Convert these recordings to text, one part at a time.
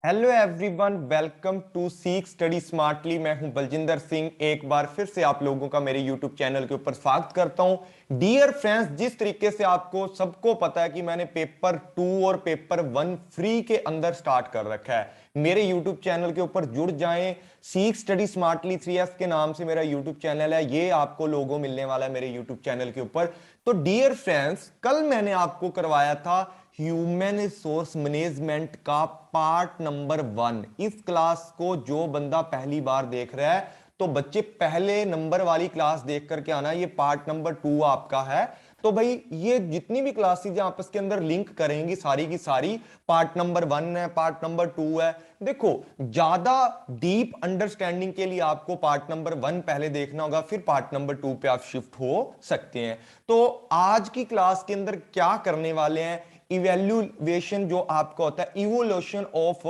Hello everyone, welcome to seek study smartly. मैं हूं बलजिंदर सिंह। एक बार फिर से आप लोगों का मेरे यूट्यूब चैनल के ऊपर स्वागत करता हूं। डियर फ्रेंड्स, जिस तरीके से आपको सबको पता है कि मैंने पेपर 2 और पेपर 1 फ्री के अंदर स्टार्ट कर रखा है, मेरे यूट्यूब चैनल के ऊपर जुड़ जाएं। सीक स्टडी स्मार्टली 3S के नाम से मेरा यूट्यूब चैनल है, ये आपको लोगो मिलने वाला है मेरे यूट्यूब चैनल के ऊपर। तो डियर फ्रेंड्स, कल मैंने आपको करवाया था ह्यूमन रिसोर्स मैनेजमेंट का पार्ट नंबर 1। इस क्लास को जो बंदा पहली बार देख रहा है, तो बच्चे पहले नंबर वाली क्लास देख करके आना। ये पार्ट नंबर 2 आपका है। तो भाई ये जितनी भी क्लासेज आपस के अंदर लिंक करेंगी, सारी की सारी पार्ट नंबर 1 है, पार्ट नंबर 2 है। देखो, ज्यादा डीप अंडरस्टैंडिंग के लिए आपको पार्ट नंबर 1 पहले देखना होगा, फिर पार्ट नंबर 2 पे आप शिफ्ट हो सकते हैं। तो आज की क्लास के अंदर क्या करने वाले हैं, इवेल्युएशन जो आपका होता है, इवोल्यूशन ऑफ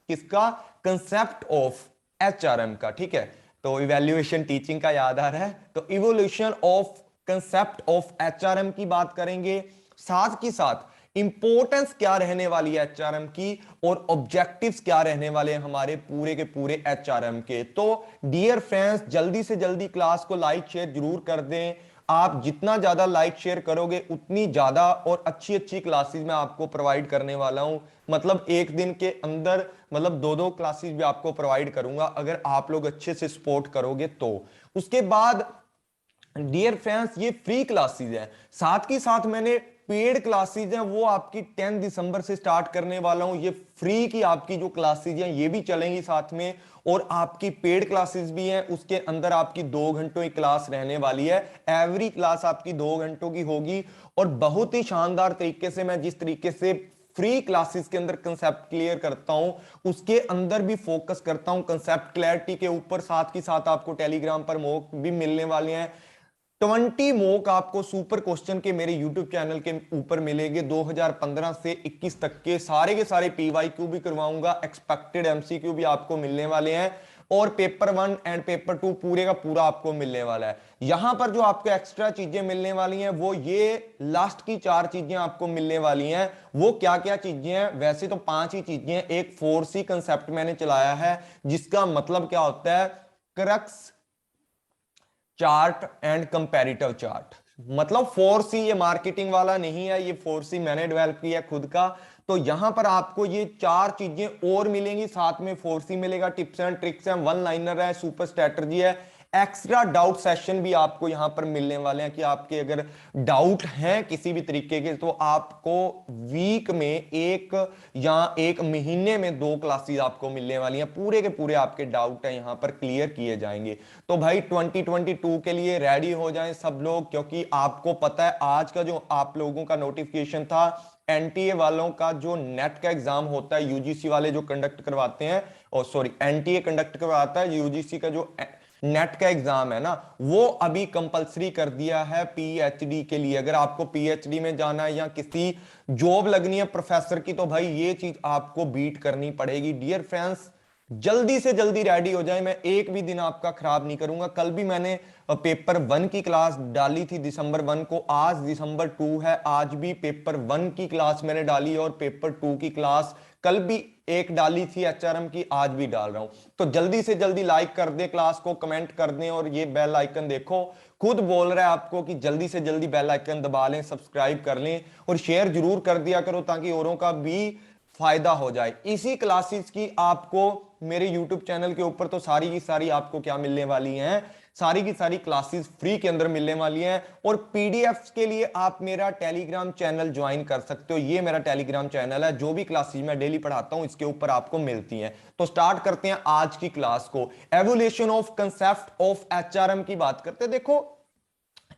किसका, कंसेप्ट ऑफ एचआरएम का। ठीक है, तो इवेल्युएशन टीचिंग का याद आ रहा है, तो evolution of concept of HRM की बात करेंगे। साथ की साथ इंपॉर्टेंस क्या रहने वाली है एचआरएम की, और ऑब्जेक्टिव्स क्या रहने वाले हैं हमारे पूरे के पूरे एचआरएम के। तो डियर फ्रेंड्स, जल्दी से जल्दी क्लास को लाइक शेयर जरूर कर दें। आप जितना ज्यादा लाइक शेयर करोगे, उतनी ज्यादा और अच्छी अच्छी क्लासेस मैं आपको प्रोवाइड करने वाला हूं। मतलब एक दिन के अंदर मतलब दो दो क्लासेस भी आपको प्रोवाइड करूंगा, अगर आप लोग अच्छे से सपोर्ट करोगे तो। उसके बाद डियर फ्रेंड्स, ये फ्री क्लासेस हैं, साथ की साथ मैंने पेड क्लासेस हैं वो आपकी 10 दिसंबर से स्टार्ट करने वाला हूं। ये फ्री की आपकी जो क्लासेस हैं ये भी चलेंगी साथ में, और आपकी पेड क्लासेस भी हैं। उसके अंदर आपकी 2 घंटों की क्लास रहने वाली है। एवरी क्लास आपकी 2 घंटों की होगी, और बहुत ही शानदार तरीके से मैं जिस तरीके से फ्री क्लासेस के अंदर कंसेप्ट क्लियर करता हूं, उसके अंदर भी फोकस करता हूं कंसेप्ट क्लैरिटी के ऊपर। साथ ही साथ आपको टेलीग्राम पर मॉक भी मिलने वाले हैं। 20 मॉक आपको सुपर क्वेश्चन के मेरे यूट्यूब चैनल के ऊपर मिलेंगे। 2015 से 21 तक के सारे पीवाईक्यू भी करवाऊंगा, एक्सपेक्टेड एमसीक्यू भी आपको मिलने वाले हैं, और पेपर 1 एंड पेपर 2 पूरे का पूरा आपको मिलने वाला है। यहां पर जो आपको एक्स्ट्रा चीजें मिलने वाली हैं, वो ये लास्ट की 4 चीजें आपको मिलने वाली हैं। वो क्या क्या चीजें हैं, वैसे तो 5 ही चीजें हैं। एक 4C कंसेप्ट मैंने चलाया है, जिसका मतलब क्या होता है, crux chart and comparative chart. मतलब 4C ये मार्केटिंग वाला नहीं है, ये 4C मैंने डेवलप किया खुद का। तो यहां पर आपको ये 4 चीजें और मिलेंगी, साथ में 4C मिलेगा, टिप्स एंड ट्रिक्स है, वन लाइनर है, सुपर स्ट्रेटजी है, एक्स्ट्रा डाउट सेशन भी आपको यहां पर मिलने वाले हैं। कि आपके अगर डाउट हैं किसी भी तरीके के, तो आपको वीक में एक या एक महीने में 2 क्लासेस आपको मिलने वाली हैं। पूरे के पूरे आपके डाउट है यहां पर क्लियर किए जाएंगे। तो भाई 2022 के लिए रेडी हो जाएं सब लोग, क्योंकि आपको पता है आज का जो आप लोगों का नोटिफिकेशन था, एनटीए वालों का जो नेट का एग्जाम होता है, यूजीसी वाले जो कंडक्ट करवाते हैं, और सॉरी एनटीए कंडक्ट करवाता है, यूजीसी का जो नेट का एग्जाम है ना, वो अभी कंपलसरी कर दिया है पीएचडी के लिए। अगर आपको पीएचडी में जाना है या किसी जॉब लगनी है प्रोफेसर की, तो भाई ये चीज आपको बीट करनी पड़ेगी। डियर फ्रेंड्स, जल्दी से जल्दी रेडी हो जाए, मैं एक भी दिन आपका खराब नहीं करूंगा। कल भी मैंने पेपर 1 की क्लास डाली थी दिसंबर 1 को, आज दिसंबर 2 है, आज भी पेपर 1 की क्लास मैंने डाली, और पेपर 2 की क्लास कल भी एक डाली थी एचआरएम की, आज भी डाल रहा हूं। तो जल्दी से जल्दी लाइक कर दे क्लास को, कमेंट कर दें, और ये बेल आइकन देखो खुद बोल रहा है आपको कि जल्दी से जल्दी बेल आइकन दबा लें, सब्सक्राइब कर लें, और शेयर जरूर कर दिया करो, ताकि औरों का भी फायदा हो जाए। इसी क्लासेस की आपको मेरे YouTube चैनल के ऊपर तो सारी की सारी आपको क्या मिलने वाली हैं, सारी की सारी क्लासेस फ्री के अंदर मिलने वाली हैं। और पीडीएफ्स के लिए आप मेरा टेलीग्राम चैनल ज्वाइन कर सकते हो। ये मेरा टेलीग्राम चैनल है, जो भी क्लासेस मैं डेली पढ़ाता हूं इसके ऊपर आपको मिलती हैं। तो स्टार्ट करते हैं आज की क्लास को। Evolution of concept of HRM की बात करते हैं। देखो,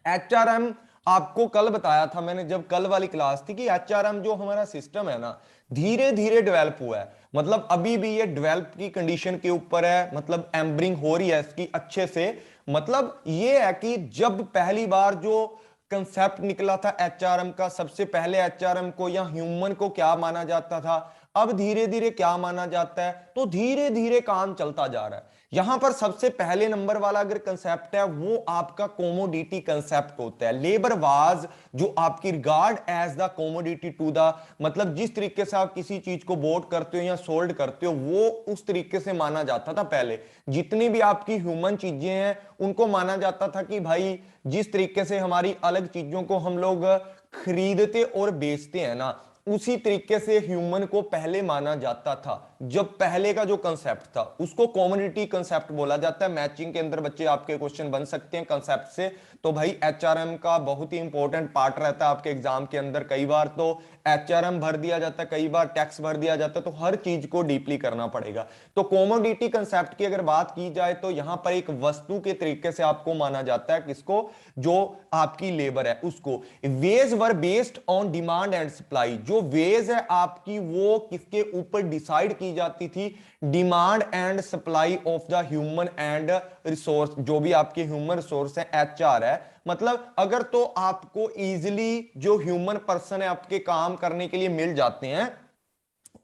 एचआरएम आपको कल बताया था मैंने, जब कल वाली क्लास थी, कि एचआरएम जो हमारा सिस्टम है ना, धीरे धीरे डेवलप हुआ है। मतलब अभी भी ये डेवलप की कंडीशन के ऊपर है, मतलब एम्बरिंग हो रही है इसकी अच्छे से। मतलब ये है कि जब पहली बार जो कंसेप्ट निकला था एचआरएम का, सबसे पहले एचआरएम को या ह्यूमन को क्या माना जाता था, अब धीरे धीरे क्या माना जाता है, तो धीरे धीरे काम चलता जा रहा है। यहां पर सबसे पहले नंबर वाला अगर कंसेप्ट है वो आपका कोमोडिटी कंसेप्ट होता है। लेबर वाज जो आपकी regard as the commodity to the, मतलब जिस तरीके से आप किसी चीज को बोट करते हो या सोल्ड करते हो वो उस तरीके से माना जाता था पहले। जितनी भी आपकी ह्यूमन चीजें हैं उनको माना जाता था कि भाई जिस तरीके से हमारी अलग चीजों को हम लोग खरीदते और बेचते हैं ना, उसी तरीके से ह्यूमन को पहले माना जाता था। जब पहले का जो कंसेप्ट था उसको कॉमोडिटी कंसेप्ट बोला जाता है। मैचिंग के अंदर बच्चे आपके क्वेश्चन बन सकते हैं कंसेप्ट से, तो भाई एचआरएम का बहुत ही इंपॉर्टेंट पार्ट रहता है आपके एग्जाम के अंदर। कई बार तो एचआरएम भर दिया जाता है, कई बार टैक्स भर दिया जाता है, तो हर चीज को डीपली करना पड़ेगा। तो कॉमोडिटी कंसेप्ट की अगर बात की जाए तो यहां पर एक वस्तु के तरीके से आपको माना जाता है, किसको, जो आपकी लेबर है उसको। Wage were based on demand and supply. जो वेज है आपकी वो किसके ऊपर डिसाइड की जाती थी, demand and supply of the human and resource. जो भी आपके ह्यूमन रिसोर्स है एचआर है, मतलब अगर तो आपको इजीली जो ह्यूमन पर्सन है आपके काम करने के लिए मिल जाते हैं,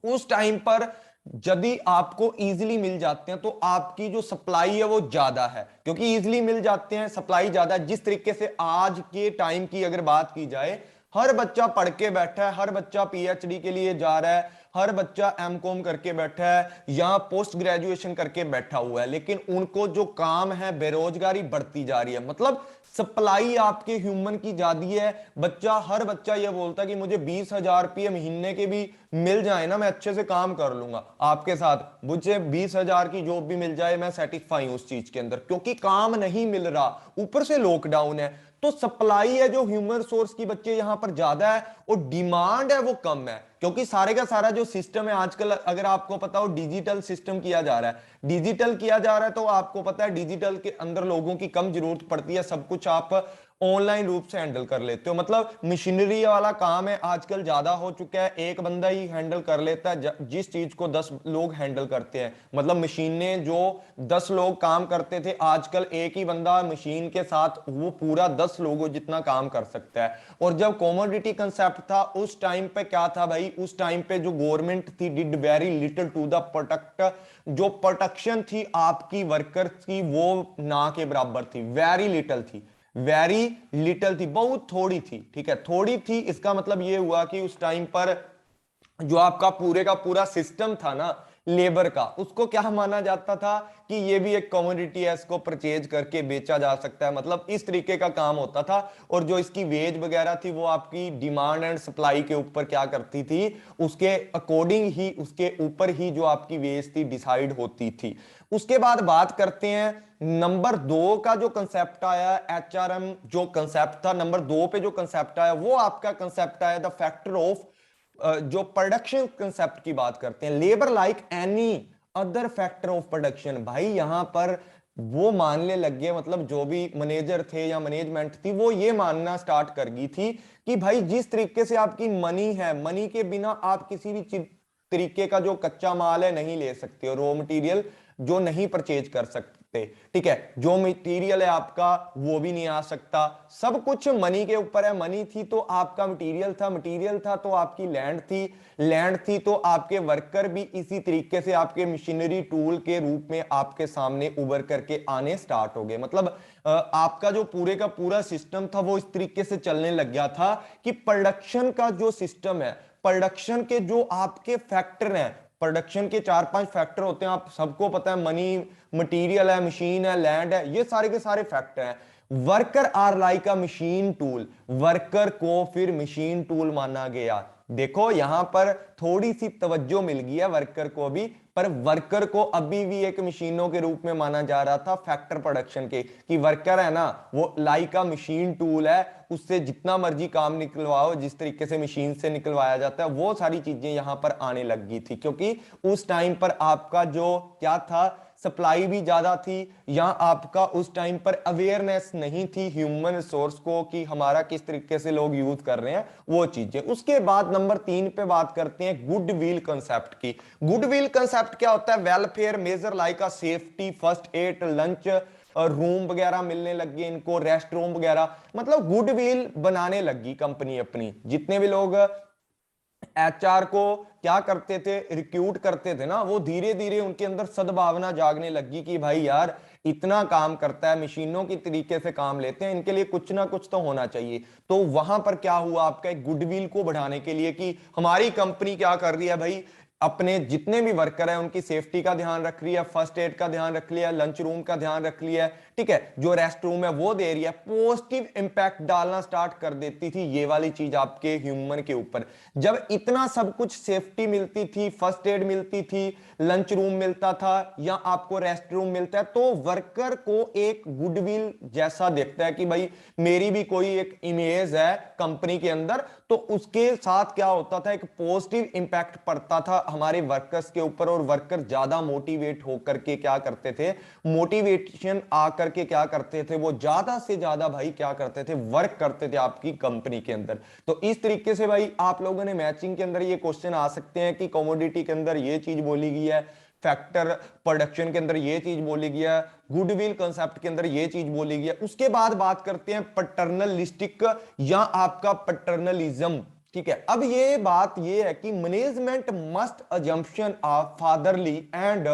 उस टाइम पर यदि आपको इजीली मिल जाते हैं तो आपकी जो सप्लाई है वो ज्यादा है, क्योंकि इजीली मिल जाते हैं सप्लाई ज्यादा है। जिस तरीके से आज के टाइम की अगर बात की जाए, हर बच्चा पढ़ के बैठा है, हर बच्चा पीएचडी के लिए जा रहा है, हर बच्चा एमकॉम करके बैठा है या पोस्ट ग्रेजुएशन करके बैठा हुआ है, लेकिन उनको जो काम है बेरोजगारी बढ़ती जा रही है। मतलब सप्लाई आपके ह्यूमन की ज्यादा है। हर बच्चा ये बोलता है कि मुझे 20,000 रुपये महीने के भी मिल जाए ना, मैं अच्छे से काम कर लूंगा आपके साथ, मुझे 20,000 की जॉब भी मिल जाए, मैं सेटिस्फाई हूं उस चीज के अंदर, क्योंकि काम नहीं मिल रहा, ऊपर से लॉकडाउन है। तो सप्लाई है जो ह्यूमन सोर्स की बच्चे यहां पर ज्यादा है और डिमांड है वो कम है, क्योंकि सारे का सारा जो सिस्टम है आजकल अगर आपको पता हो डिजिटल सिस्टम किया जा रहा है। डिजिटल किया जा रहा है तो आपको पता है डिजिटल के अंदर लोगों की कम जरूरत पड़ती है, सब कुछ आप ऑनलाइन रूप से हैंडल कर लेते हो। मतलब मशीनरी वाला काम है आजकल ज्यादा हो चुका है, एक बंदा ही हैंडल कर लेता है जिस चीज को 10 लोग हैंडल करते हैं। मतलब मशीनें जो 10 लोग काम करते थे, आजकल एक ही बंदा मशीन के साथ वो पूरा 10 लोगों जितना काम कर सकता है। और जब कॉमोडिटी कंसेप्ट था उस टाइम पे क्या था भाई, उस टाइम पे जो गवर्नमेंट थी did very little to the protect, जो प्रोटेक्शन थी आपकी वर्कर्स की वो ना के बराबर थी, वेरी लिटिल थी, वेरी लिटिल थी, बहुत थोड़ी थी। ठीक है, थोड़ी थी, इसका मतलब यह हुआ कि उस टाइम पर जो आपका पूरे का पूरा सिस्टम था ना लेबर का, उसको क्या माना जाता था कि ये भी एक कमोडिटी है, इसको परचेज करके बेचा जा सकता है। मतलब इस तरीके का काम होता था। और जो इसकी वेज वगैरह थी वो आपकी डिमांड एंड सप्लाई के ऊपर क्या करती थी, उसके अकॉर्डिंग ही, उसके ऊपर ही जो आपकी वेज थी डिसाइड होती थी। उसके बाद बात करते हैं नंबर 2 का जो कंसेप्ट आया एचआरएम, जो कंसेप्ट था नंबर 2 पे जो कंसेप्ट आया वो आपका कंसेप्ट आया द फैक्टर ऑफ, जो प्रोडक्शन कंसेप्ट की बात करते हैं, labour like any other factor of production. भाई यहां पर वो मानने लग गए, मतलब जो भी मैनेजर थे या मैनेजमेंट थी वो ये मानना स्टार्ट कर गई थी कि भाई जिस तरीके से आपकी मनी है, मनी के बिना आप किसी भी तरीके का जो कच्चा माल है नहीं ले सकते हो, रॉ मटेरियल जो नहीं परचेज कर सकते। ठीक है, जो मटेरियल है आपका वो भी नहीं आ सकता, सब कुछ मनी के ऊपर है। मनी थी तो आपका मटेरियल था, मटेरियल था तो आपकी लैंड थी, लैंड थी तो आपके वर्कर भी इसी तरीके से आपके मशीनरी टूल के रूप में आपके सामने उभर करके आने स्टार्ट हो गए। मतलब आपका जो पूरे का पूरा सिस्टम था वो इस तरीके से चलने लग गया था कि प्रोडक्शन का जो सिस्टम है, प्रोडक्शन के जो आपके फैक्टर हैं, प्रोडक्शन के 4-5 फैक्टर होते हैं, आप सबको पता है, मनी, मटेरियल है, मशीन है, लैंड है, ये सारे के सारे फैक्टर हैं। Worker are like a machine tool, worker को फिर मशीन टूल माना गया। देखो यहां पर थोड़ी सी तवज्जो मिल गई है वर्कर को भी, पर वर्कर को अभी भी एक मशीनों के रूप में माना जा रहा था फैक्टर प्रोडक्शन के, कि वर्कर है ना वो लाइक का मशीन टूल है, उससे जितना मर्जी काम निकलवाओ, जिस तरीके से मशीन से निकलवाया जाता है वो सारी चीजें यहां पर आने लग गई थी। क्योंकि उस टाइम पर आपका जो क्या था, सप्लाई भी ज्यादा थी, या आपका उस टाइम पर अवेयरनेस नहीं थी ह्यूमन रिसोर्स को कि हमारा किस तरीके से लोग यूज कर रहे हैं वो चीजें। उसके बाद नंबर 3 पे बात करते हैं गुडविल कंसेप्ट की। गुडविल कंसेप्ट क्या होता है, welfare measure like a safety, first aid, lunch room वगैरह मिलने लग गए इनको, रेस्ट रूम वगैरह। मतलब गुडविल बनाने लगी कंपनी अपनी, जितने भी लोग एचआर को क्या करते थे, रिक्रूट करते थे ना, वो धीरे धीरे उनके अंदर सद्भावना जागने लगी कि भाई यार इतना काम करता है, मशीनों की तरीके से काम लेते हैं, इनके लिए कुछ ना कुछ तो होना चाहिए। तो वहां पर क्या हुआ, आपका एक गुडविल को बढ़ाने के लिए कि हमारी कंपनी क्या कर रही है भाई, अपने जितने भी वर्कर है उनकी सेफ्टी का ध्यान रख रही है, फर्स्ट एड का ध्यान रख लिया, लंच रूम का ध्यान रख लिया है, ठीक है, जो रेस्ट रूम है वो दे रही है, पॉजिटिव इंपैक्ट डालना स्टार्ट कर देती थी ये वाली चीज आपके ह्यूमन के ऊपर। जब इतना सब कुछ सेफ्टी मिलती थी, फर्स्ट एड मिलती थी, लंच रूम मिलता था या आपको रेस्ट रूम मिलता है, तो वर्कर को एक गुडविल जैसा देखता है कि भाई मेरी भी कोई एक इमेज है कंपनी के अंदर, तो उसके साथ क्या होता था, एक पॉजिटिव इंपैक्ट पड़ता था हमारे वर्कर्स के ऊपर, और वर्कर ज्यादा मोटिवेट होकर के क्या करते थे, मोटिवेशन आकर के क्या करते थे, वो ज्यादा से ज्यादा भाई क्या करते थे, वर्क करते थे आपकी कंपनी के अंदर। तो इस तरीके से भाई आप लोगों ने मैचिंग के अंदर ये क्वेश्चन आ सकते हैं कि कमोडिटी के अंदर ये चीज बोली गई है, फैक्टर प्रोडक्शन के अंदर ये चीज बोली गई है, गुडविल कंसेप्ट के अंदर ये चीज बोली गई है। उसके बाद बात करते हैं पैटर्नलिस्टिक या आपका पैटर्नलिज्म, ठीक है। अब ये बात ये है कि management must assumption of fatherly and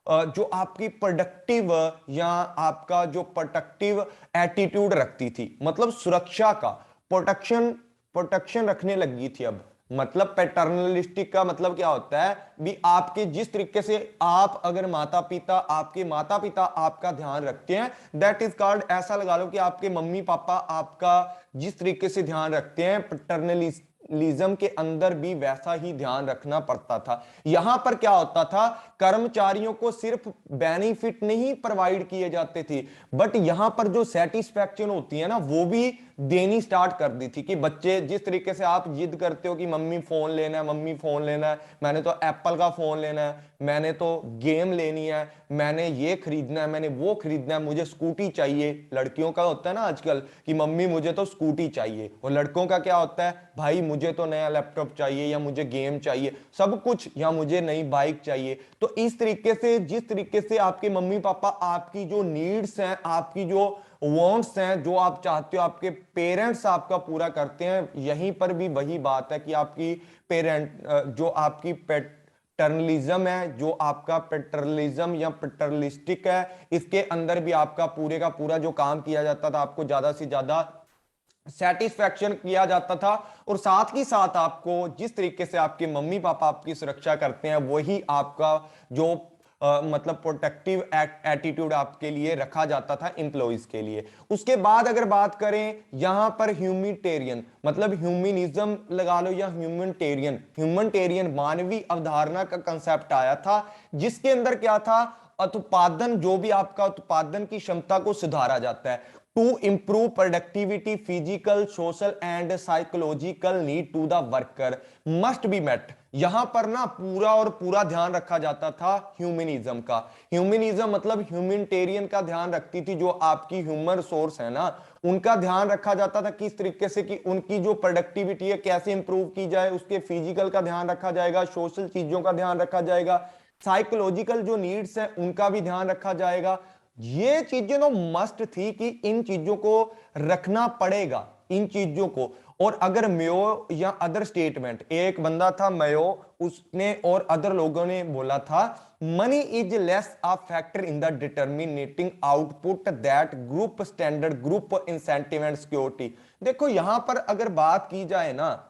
जो आपकी प्रोडक्टिव या आपका जो प्रोटेक्टिव एटीट्यूड रखती थी, मतलब सुरक्षा का प्रोटेक्शन प्रोटेक्शन रखने लगी थी। अब मतलब पैटर्नलिस्टिक का मतलब क्या होता है भी, आपके जिस तरीके से आप अगर माता पिता, आपके माता पिता आपका ध्यान रखते हैं, दैट इज कॉल्ड, ऐसा लगा लो कि आपके मम्मी पापा आपका जिस तरीके से ध्यान रखते हैं, पैटर्नलिज्म के अंदर भी वैसा ही ध्यान रखना पड़ता था। यहां पर क्या होता था, कर्मचारियों को सिर्फ बेनिफिट नहीं प्रोवाइड किए जाते थे, बट यहां पर जो सेटिस्फैक्शन होती है ना, वो भी देनी स्टार्ट कर दी थी। कि बच्चे जिस तरीके से आप जिद करते हो कि मम्मी फोन लेना है, मम्मी फोन लेना है, मैंने तो एप्पल का फोन लेना है, मैंने तो गेम लेनी है, मैंने ये खरीदना है, मैंने वो खरीदना है, मुझे स्कूटी चाहिए। लड़कियों का होता है ना आजकल कि मम्मी मुझे तो स्कूटी चाहिए, और लड़कों का क्या होता है, भाई मुझे तो नया लैपटॉप चाहिए, या मुझे गेम चाहिए, सब कुछ, या मुझे नई बाइक चाहिए। तो इस तरीके से जिस तरीके से आपके मम्मी पापा आपकी जो नीड्स हैं, आपकी जो वांट्स हैं, जो आप चाहते हो आपके पेरेंट्स आपका पूरा करते हैं, यहीं पर भी वही बात है कि आपकी पेरेंट जो आपकी पैटर्नलिज्म है, जो आपका पैटर्नलिज्म या पैटर्नलिस्टिक है, इसके अंदर भी आपका पूरे का पूरा जो काम किया जाता था, आपको ज्यादा से ज्यादा सेटिस्फैक्शन किया जाता था। और साथ ही साथ आपको जिस तरीके से आपके मम्मी पापा आपकी सुरक्षा करते हैं, वही आपका जो मतलब प्रोटेक्टिव एटीट्यूड आपके लिए रखा जाता था एम्प्लॉइज के लिए। उसके बाद अगर बात करें यहां पर ह्यूमिटेरियन, मतलब ह्यूमनिज्म लगा लो या ह्यूमनिटेरियन, ह्यूमनिटेरियन मानवीय अवधारणा का कंसेप्ट आया था, जिसके अंदर क्या था, उत्पादन, जो भी आपका उत्पादन की क्षमता को सुधारा जाता है, to improve productivity, physical social and psychological need to the worker must be met. यहां पर ना पूरा और पूरा ध्यान रखा जाता था ह्यूमनिज्म का। ह्यूमनिज्म मतलब ह्यूमनिटेरियन का ध्यान रखती थी, जो आपकी ह्यूमन रिसोर्स है ना, उनका ध्यान रखा जाता था किस तरीके से कि उनकी जो प्रोडक्टिविटी है कैसे इंप्रूव की जाए, उसके फिजिकल का ध्यान रखा जाएगा, सोशल चीजों का ध्यान रखा जाएगा, साइकोलॉजिकल जो नीड्स है उनका भी ध्यान रखा जाएगा। ये चीजें तो मस्ट थी कि इन चीजों को रखना पड़ेगा, इन चीजों को। और अगर मेयो या अदर स्टेटमेंट, एक बंदा था मेयो, उसने और अदर लोगों ने बोला था, money is less a factor in the determinating output that group standard group incentive and security. देखो यहां पर अगर बात की जाए ना,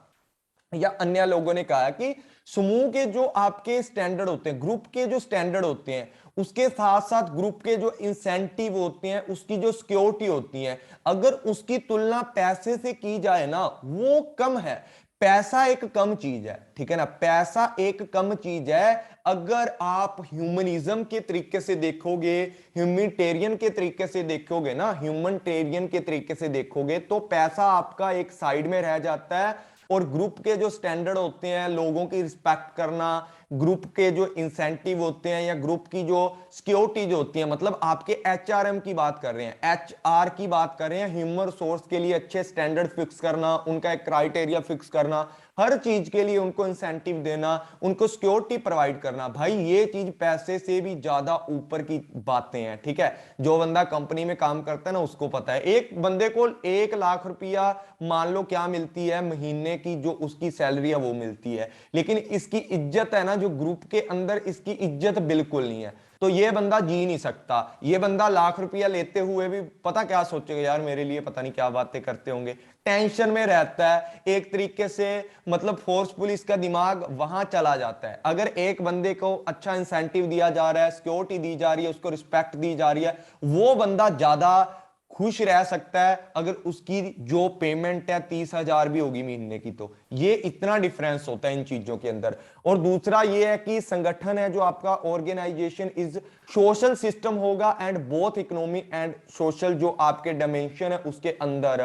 या अन्य लोगों ने कहा कि समूह के जो आपके स्टैंडर्ड होते हैं, ग्रुप के जो स्टैंडर्ड होते हैं, उसके साथ साथ ग्रुप के जो इंसेंटिव होते हैं, उसकी जो सिक्योरिटी होती है, अगर उसकी तुलना पैसे से की जाए ना, वो कम है। पैसा एक कम चीज है, ठीक है ना, पैसा एक कम चीज है। अगर आप ह्यूमनिज्म के तरीके से देखोगे, ह्यूमनिटेरियन के तरीके से देखोगे ना, ह्यूमनिटेरियन के तरीके से देखोगे, तो पैसा आपका एक साइड में रह जाता है, और ग्रुप के जो स्टैंडर्ड होते हैं, लोगों की रिस्पेक्ट करना, ग्रुप के जो इंसेंटिव होते हैं या ग्रुप की जो सिक्योरिटी जो होती है, मतलब आपके एचआरएम की बात कर रहे हैं, एचआर की बात कर रहे हैं, ह्यूमन रिसोर्स के लिए अच्छे स्टैंडर्ड फिक्स करना, उनका एक क्राइटेरिया फिक्स करना, हर चीज के लिए उनको इंसेंटिव देना, उनको सिक्योरिटी प्रोवाइड करना, भाई ये चीज पैसे से भी ज्यादा ऊपर की बातें हैं। ठीक है, जो बंदा कंपनी में काम करता है ना उसको पता है। एक बंदे को 1 लाख रुपया मान लो क्या मिलती है महीने की, जो उसकी सैलरी है वो मिलती है, लेकिन इसकी इज्जत है ना जो ग्रुप के अंदर, इसकी इज्जत बिल्कुल नहीं है। तो ये बंदा जी नहीं सकता। ये बंदा 1 लाख रुपया लेते हुए भी पता क्या सोचेगा, यार मेरे लिए पता नहीं क्या बातें करते होंगे, टेंशन में रहता है एक तरीके से। मतलब फोर्सफुली इसका दिमाग वहां चला जाता है। अगर एक बंदे को अच्छा इंसेंटिव दिया जा रहा है, सिक्योरिटी दी जा रही है, उसको रिस्पेक्ट दी जा रही है, वो बंदा ज्यादा खुश रह सकता है अगर उसकी जो पेमेंट है 30,000 भी होगी महीने की। तो ये इतना डिफरेंस होता है इन चीजों के अंदर। और दूसरा ये है कि संगठन है जो आपका ऑर्गेनाइजेशन इज सोशल सिस्टम होगा, and both economic and social जो आपके डायमेंशन है उसके अंदर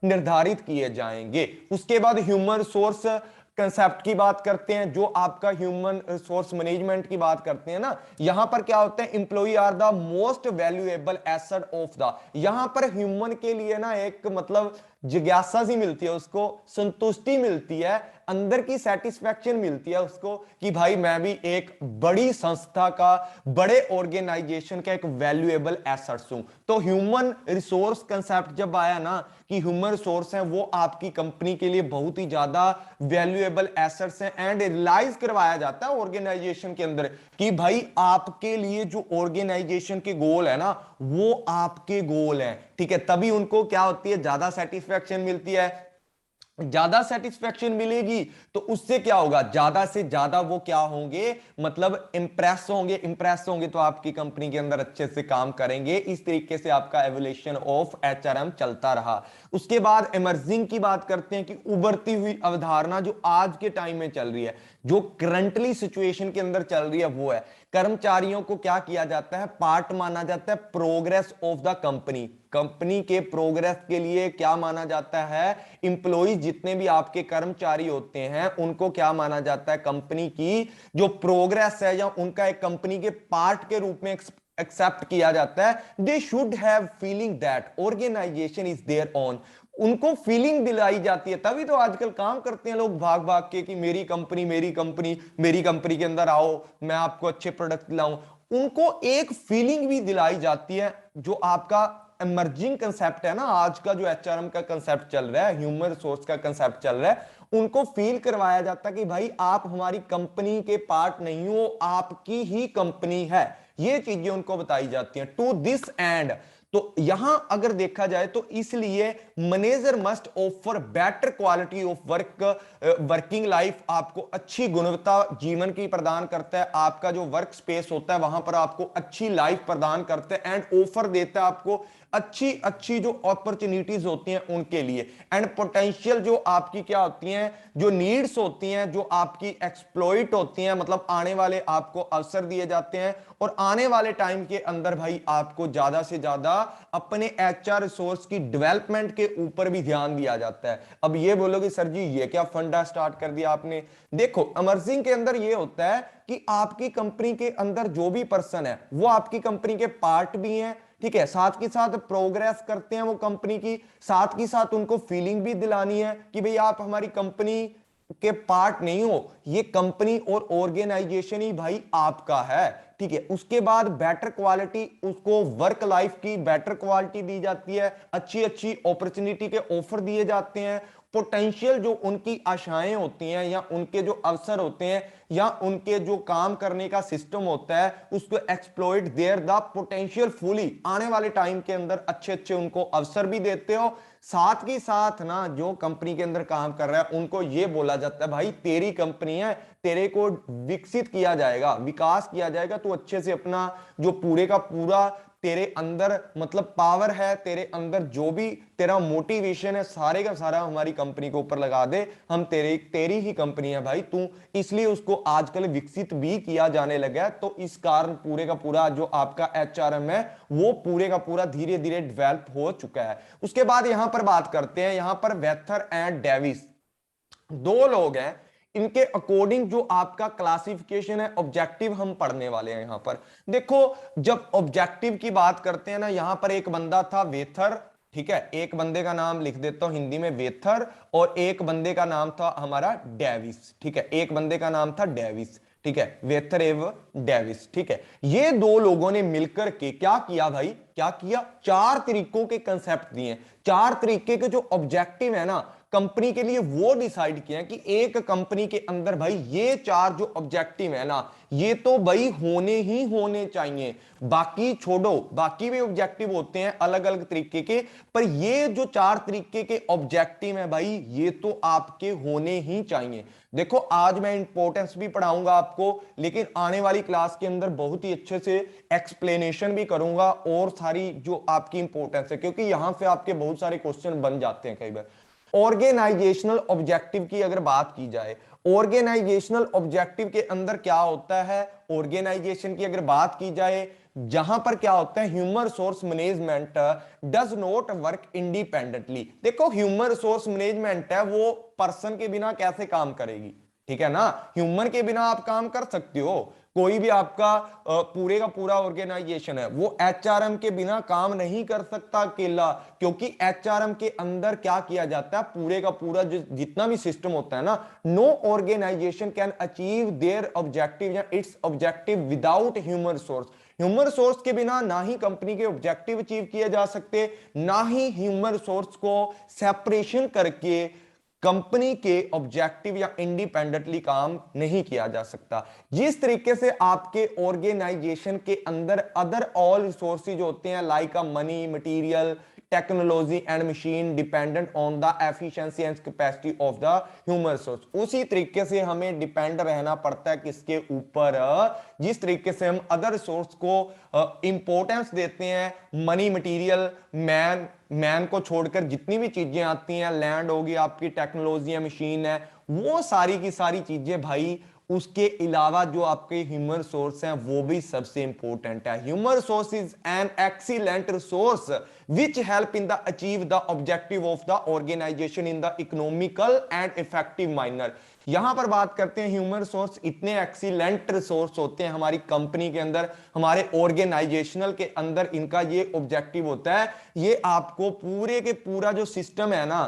निर्धारित किए जाएंगे। उसके बाद ह्यूमन रिसोर्स कंसेप्ट की बात करते हैं, जो आपका ह्यूमन रिसोर्स मैनेजमेंट की बात करते हैं ना, यहां पर क्या होता है, employee are the most valuable asset of the, यहां पर ह्यूमन के लिए ना एक मतलब जिज्ञासा सी मिलती है, उसको संतुष्टि मिलती है, अंदर की सेटिस्फैक्शन मिलती है उसको कि भाई मैं भी एक बड़ी संस्था का, बड़े ऑर्गेनाइजेशन का एक वैल्यूएबल एसेट्स हूं। तो ह्यूमन रिसोर्स कंसेप्ट जब आया ना कि ह्यूमन रिसोर्स है वो आपकी कंपनी के लिए बहुत ही ज्यादा वैल्यूएबल एसेट्स हैं, एंड रियलाइज करवाया जाता है ऑर्गेनाइजेशन के अंदर कि भाई आपके लिए जो ऑर्गेनाइजेशन के गोल है ना वो आपके गोल है। ठीक है, तभी उनको क्या होती है, ज्यादा सेटिस्फैक्शन मिलती है। ज्यादा सेटिस्फैक्शन मिलेगी तो उससे क्या होगा, ज्यादा से ज्यादा वो क्या होंगे, मतलब इंप्रेस होंगे तो आपकी कंपनी के अंदर अच्छे से काम करेंगे। इस तरीके से आपका एवोल्यूशन ऑफ एचआरएम चलता रहा। उसके बाद इमर्जिंग की बात करते हैं कि उभरती हुई अवधारणा जो आज के टाइम में चल रही है, जो करंटली सिचुएशन के अंदर चल रही है, वो है कर्मचारियों को क्या किया जाता है, पार्ट माना जाता है progress of the company. Company के प्रोग्रेस के लिए क्या माना जाता है, इंप्लॉइज जितने भी आपके कर्मचारी होते हैं उनको क्या माना जाता है, कंपनी की जो प्रोग्रेस है या उनका एक कंपनी के पार्ट के रूप में एक्सेप्ट किया जाता है। They should have feeling that organisation is there on, उनको फीलिंग दिलाई जाती है। तभी तो आजकल काम करते हैं लोग भाग भाग के कि मेरी कंपनी मेरी कंपनी, मेरी कंपनी के अंदर आओ, मैं आपको अच्छे प्रोडक्ट दिलाऊं। उनको एक फीलिंग भी दिलाई जाती है। जो आपका इमर्जिंग कंसेप्ट है ना, आज का जो एचआरएम का कंसेप्ट चल रहा है, ह्यूमन रिसोर्स का कंसेप्ट चल रहा है, उनको फील करवाया जाता है कि भाई आप हमारी कंपनी के पार्ट नहीं हो, आपकी ही कंपनी है। ये चीजें उनको बताई जाती हैं टू दिस एंड। तो यहां अगर देखा जाए तो इसलिए manager must offer better quality of work, working life आपको अच्छी गुणवत्ता जीवन की प्रदान करता है। आपका जो वर्क स्पेस होता है वहां पर आपको अच्छी लाइफ प्रदान करता है, एंड ऑफर देता है आपको अच्छी अच्छी जो अपॉर्चुनिटीज होती हैं उनके लिए, एंड पोटेंशियल जो आपकी क्या होती हैं, जो नीड्स होती हैं, जो आपकी एक्सप्लॉइट होती हैं, मतलब आने वाले आपको अवसर दिए जाते हैं। और आने वाले टाइम के अंदर भाई आपको ज्यादा से ज्यादा अपने एचआर रिसोर्स की डेवलपमेंट के ऊपर भी ध्यान दिया जाता है। अब ये बोलोगे सर जी ये क्या फंडा स्टार्ट कर दिया आपने। देखो अमर्जिंग के अंदर ये होता है कि आपकी कंपनी के अंदर जो भी पर्सन है वो आपकी कंपनी के पार्ट भी हैं, ठीक है, साथ के साथ प्रोग्रेस करते हैं वो कंपनी की, साथ के साथ उनको फीलिंग भी दिलानी है कि भाई आप हमारी कंपनी के पार्ट नहीं हो, ये कंपनी और ऑर्गेनाइजेशन ही भाई आपका है। ठीक है, उसके बाद बेटर क्वालिटी, उसको वर्क लाइफ की बेटर क्वालिटी दी जाती है, अच्छी अच्छी अपॉर्चुनिटी के ऑफर दिए जाते हैं। पोटेंशियल जो उनकी आशाएं होती हैं या उनके जो अवसर होते हैं या उनके जो काम करने का सिस्टम होता है उसको exploit there the potential fully, आने वाले टाइम के अंदर अच्छे अच्छे उनको अवसर भी देते हो। साथ के साथ ना जो कंपनी के अंदर काम कर रहा है उनको यह बोला जाता है भाई तेरी कंपनी है, तेरे को विकसित किया जाएगा, विकास किया जाएगा, तू अच्छे से अपना जो पूरे का पूरा तेरे अंदर मतलब पावर है, तेरे अंदर जो भी तेरा मोटिवेशन है सारे का सारा हमारी कंपनी के ऊपर लगा दे, हम तेरी ही कंपनी है भाई तू। इसलिए उसको आजकल विकसित भी किया जाने लगा है। तो इस कारण पूरे का पूरा जो आपका एचआरएम है वो पूरे का पूरा धीरे धीरे डेवलप हो चुका है। उसके बाद यहां पर बात करते हैं, यहां पर वेथर एंड डेविस दो लोग हैं, इनके अकॉर्डिंग जो आपका क्लासिफिकेशन है ऑब्जेक्टिव हम पढ़ने वाले हैं। यहां पर देखो, जब ऑब्जेक्टिव की बात करते हैं ना, यहां पर एक बंदा था वेथर, ठीक है, एक बंदे का नाम लिख देता हूं हिंदी में वेथर, और एक बंदे का नाम था हमारा डेविस, ठीक है, एक बंदे का नाम था डेविस, ठीक है, वेथर एवं डेविस, ठीक है। ये दो लोगों ने मिलकर के क्या किया भाई, क्या किया, चार तरीकों के कंसेप्ट दिए, चार तरीके के जो ऑब्जेक्टिव है ना कंपनी के लिए, वो डिसाइड किया कि एक कंपनी के अंदर भाई ये चार जो ऑब्जेक्टिव है ना, ये तो भाई होने ही होने चाहिए। बाकी छोड़ो, बाकी भी ऑब्जेक्टिव होते हैं अलग अलग तरीके के, पर ये जो चार तरीके के ऑब्जेक्टिव है भाई, ये तो आपके होने ही चाहिए। देखो, आज मैं इंपॉर्टेंस भी पढ़ाऊंगा आपको, लेकिन आने वाली क्लास के अंदर बहुत ही अच्छे से एक्सप्लेनेशन भी करूंगा और सारी जो आपकी इंपॉर्टेंस है, क्योंकि यहां से आपके बहुत सारे क्वेश्चन बन जाते हैं कई बार। ऑर्गेनाइजेशनल ऑब्जेक्टिव की अगर बात की जाए, ऑर्गेनाइजेशनल ऑब्जेक्टिव के अंदर क्या होता है, ऑर्गेनाइजेशन की अगर बात की जाए, जहां पर क्या होता है, human resource management does not work independently. देखो, ह्यूमन रिसोर्स मैनेजमेंट है वो पर्सन के बिना कैसे काम करेगी, ठीक है ना, ह्यूमन के बिना आप काम कर सकते हो, कोई भी आपका पूरे का पूरा ऑर्गेनाइजेशन है वो एचआरएम के बिना काम नहीं कर सकता अकेला, क्योंकि एचआरएम के अंदर क्या किया जाता है, पूरे का पूरा जितना भी सिस्टम होता है ना, no organisation can achieve their objective या its objective without human resource. Human resource के बिना ना ही कंपनी के ऑब्जेक्टिव अचीव किए जा सकते, ना ही ह्यूमन रिसोर्स को सेपरेशन करके कंपनी के ऑब्जेक्टिव या इंडिपेंडेंटली काम नहीं किया जा सकता। जिस तरीके से आपके ऑर्गेनाइजेशन के अंदर अदर ऑल रिसोर्सेज होते हैं, like a money, material, technology and machine dependent on the efficiency and capacity of the human resource, उसी तरीके से हमें डिपेंड रहना पड़ता है किसके ऊपर, जिस तरीके से हम अदर रिसोर्स को इंपॉर्टेंस देते हैं, मनी, मटेरियल, मैन को छोड़कर जितनी भी चीजें आती हैं, लैंड होगी आपकी, टेक्नोलॉजी है, मशीन है, वो सारी की सारी चीजें भाई, उसके अलावा जो आपके ह्यूमन रिसोर्स हैं वो भी सबसे इंपॉर्टेंट है। Human resource is an excellent resource which help in the achieve the objective of the organisation in the economical and effective manner. यहां पर बात करते हैं ह्यूमन रिसोर्स इतने एक्सीलेंट रिसोर्स होते हैं हमारी कंपनी के अंदर, हमारे ऑर्गेनाइजेशनल के अंदर, इनका ये ऑब्जेक्टिव होता है, ये आपको पूरे के पूरा जो सिस्टम है ना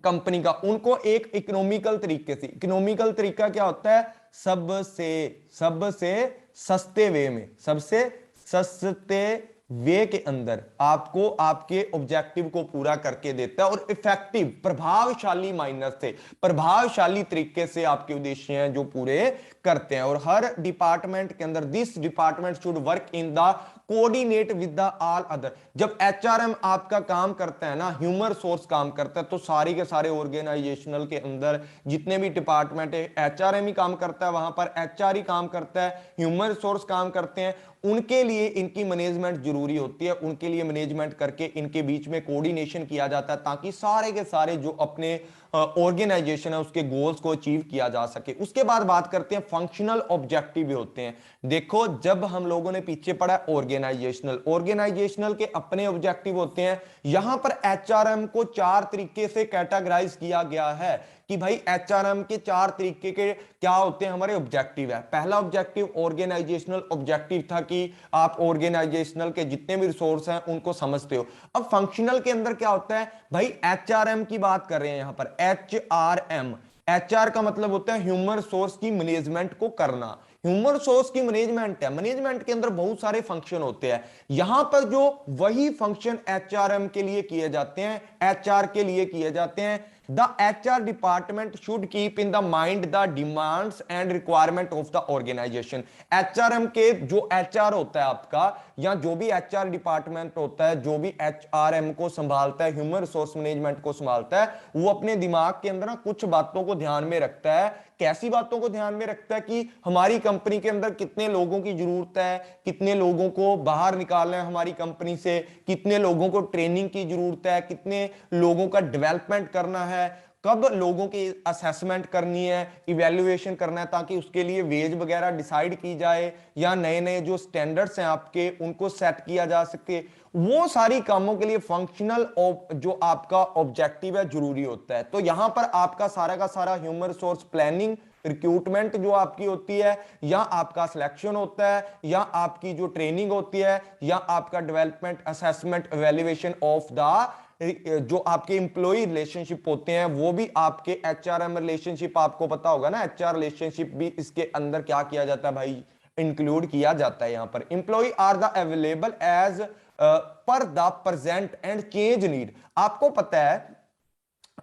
कंपनी का, उनको एक इकोनॉमिकल तरीके से, इकोनॉमिकल तरीका क्या होता है, सबसे सबसे सस्ते वे में, सबसे सस्ते वे के अंदर आपको आपके ऑब्जेक्टिव को पूरा करके देता है, और इफेक्टिव, प्रभावशाली माइनर से, प्रभावशाली तरीके से आपके उद्देश्य हैं जो पूरे करते हैं। और हर डिपार्टमेंट के अंदर this department should work in the coordinate with the all other. जब एचआरएम आपका काम करता है ना, ह्यूमन रिसोर्स काम करता है, तो सारे के सारे ऑर्गेनाइजेशनल के अंदर जितने भी डिपार्टमेंट है, एचआरएम ही काम करता है, वहां पर एचआर ही काम करता है, ह्यूमन रिसोर्स काम करते हैं, उनके लिए इनकी मैनेजमेंट जरूरी होती है, उनके लिए मैनेजमेंट करके इनके बीच में कोऑर्डिनेशन किया जाता है, ताकि सारे के सारे जो अपने ऑर्गेनाइजेशन है उसके गोल्स को अचीव किया जा सके। उसके बाद बात करते हैं फंक्शनल ऑब्जेक्टिव भी होते हैं। देखो, जब हम लोगों ने पीछे पढ़ा ऑर्गेनाइजेशनल, ऑर्गेनाइजेशनल के अपने ऑब्जेक्टिव होते हैं, यहां पर एचआरएम को चार तरीके से कैटेगराइज किया गया है कि भाई एचआरएम के चार तरीके के क्या होते हैं हमारे ऑब्जेक्टिव है। पहला ऑब्जेक्टिव ऑर्गेनाइजेशनल ऑब्जेक्टिव था कि आप ऑर्गेनाइजेशनल के जितने भी रिसोर्स हैं उनको समझते हो। अब फंक्शनल के अंदर क्या होता है भाई, एचआरएम की बात कर रहे हैं यहां पर, एचआरएम, एचआर का मतलब होता है ह्यूमन रिसोर्स की मैनेजमेंट को करना। ह्यूमन रिसोर्स की मैनेजमेंट है, मैनेजमेंट के अंदर बहुत सारे फंक्शन होते हैं, यहां पर जो वही फंक्शन एचआरएम के लिए किए जाते हैं, एचआर के लिए किए जाते हैं। The HR department should keep in the mind the demands and requirement of the organization। HRM के जो HR होता है आपका, या जो भी HR डिपार्टमेंट होता है, जो भी HRM को संभालता है, ह्यूमन रिसोर्स मैनेजमेंट को संभालता है, वो अपने दिमाग के अंदर ना कुछ बातों को ध्यान में रखता है। कैसी बातों को ध्यान में रखता है कि हमारी कंपनी के अंदर कितने लोगों की जरूरत है, कितने लोगों को बाहर निकालना है हमारी कंपनी से, कितने लोगों को ट्रेनिंग की जरूरत है, कितने लोगों का डेवलपमेंट करना है, कब लोगों की असेसमेंट करनी है, इवैल्यूएशन करना है, ताकि उसके लिए वेज वगैरह डिसाइड की जाए या नए नए जो स्टैंडर्ड्स हैं आपके उनको सेट किया जा सके, वो सारी कामों के लिए फंक्शनल जो आपका ऑब्जेक्टिव है जरूरी होता है। तो यहां पर आपका सारा का सारा ह्यूमन रिसोर्स प्लानिंग, रिक्रूटमेंट जो आपकी होती है, या आपका सिलेक्शन होता है, या आपकी जो ट्रेनिंग होती है, या आपका development, assessment, evaluation of the जो आपके इंप्लॉय रिलेशनशिप होते हैं, वो भी आपके एचआरएम रिलेशनशिप, आपको पता होगा ना एचआर रिलेशनशिप भी इसके अंदर क्या किया जाता है भाई, इंक्लूड किया जाता है। यहां पर employ are the available as per the present and change need. आपको पता है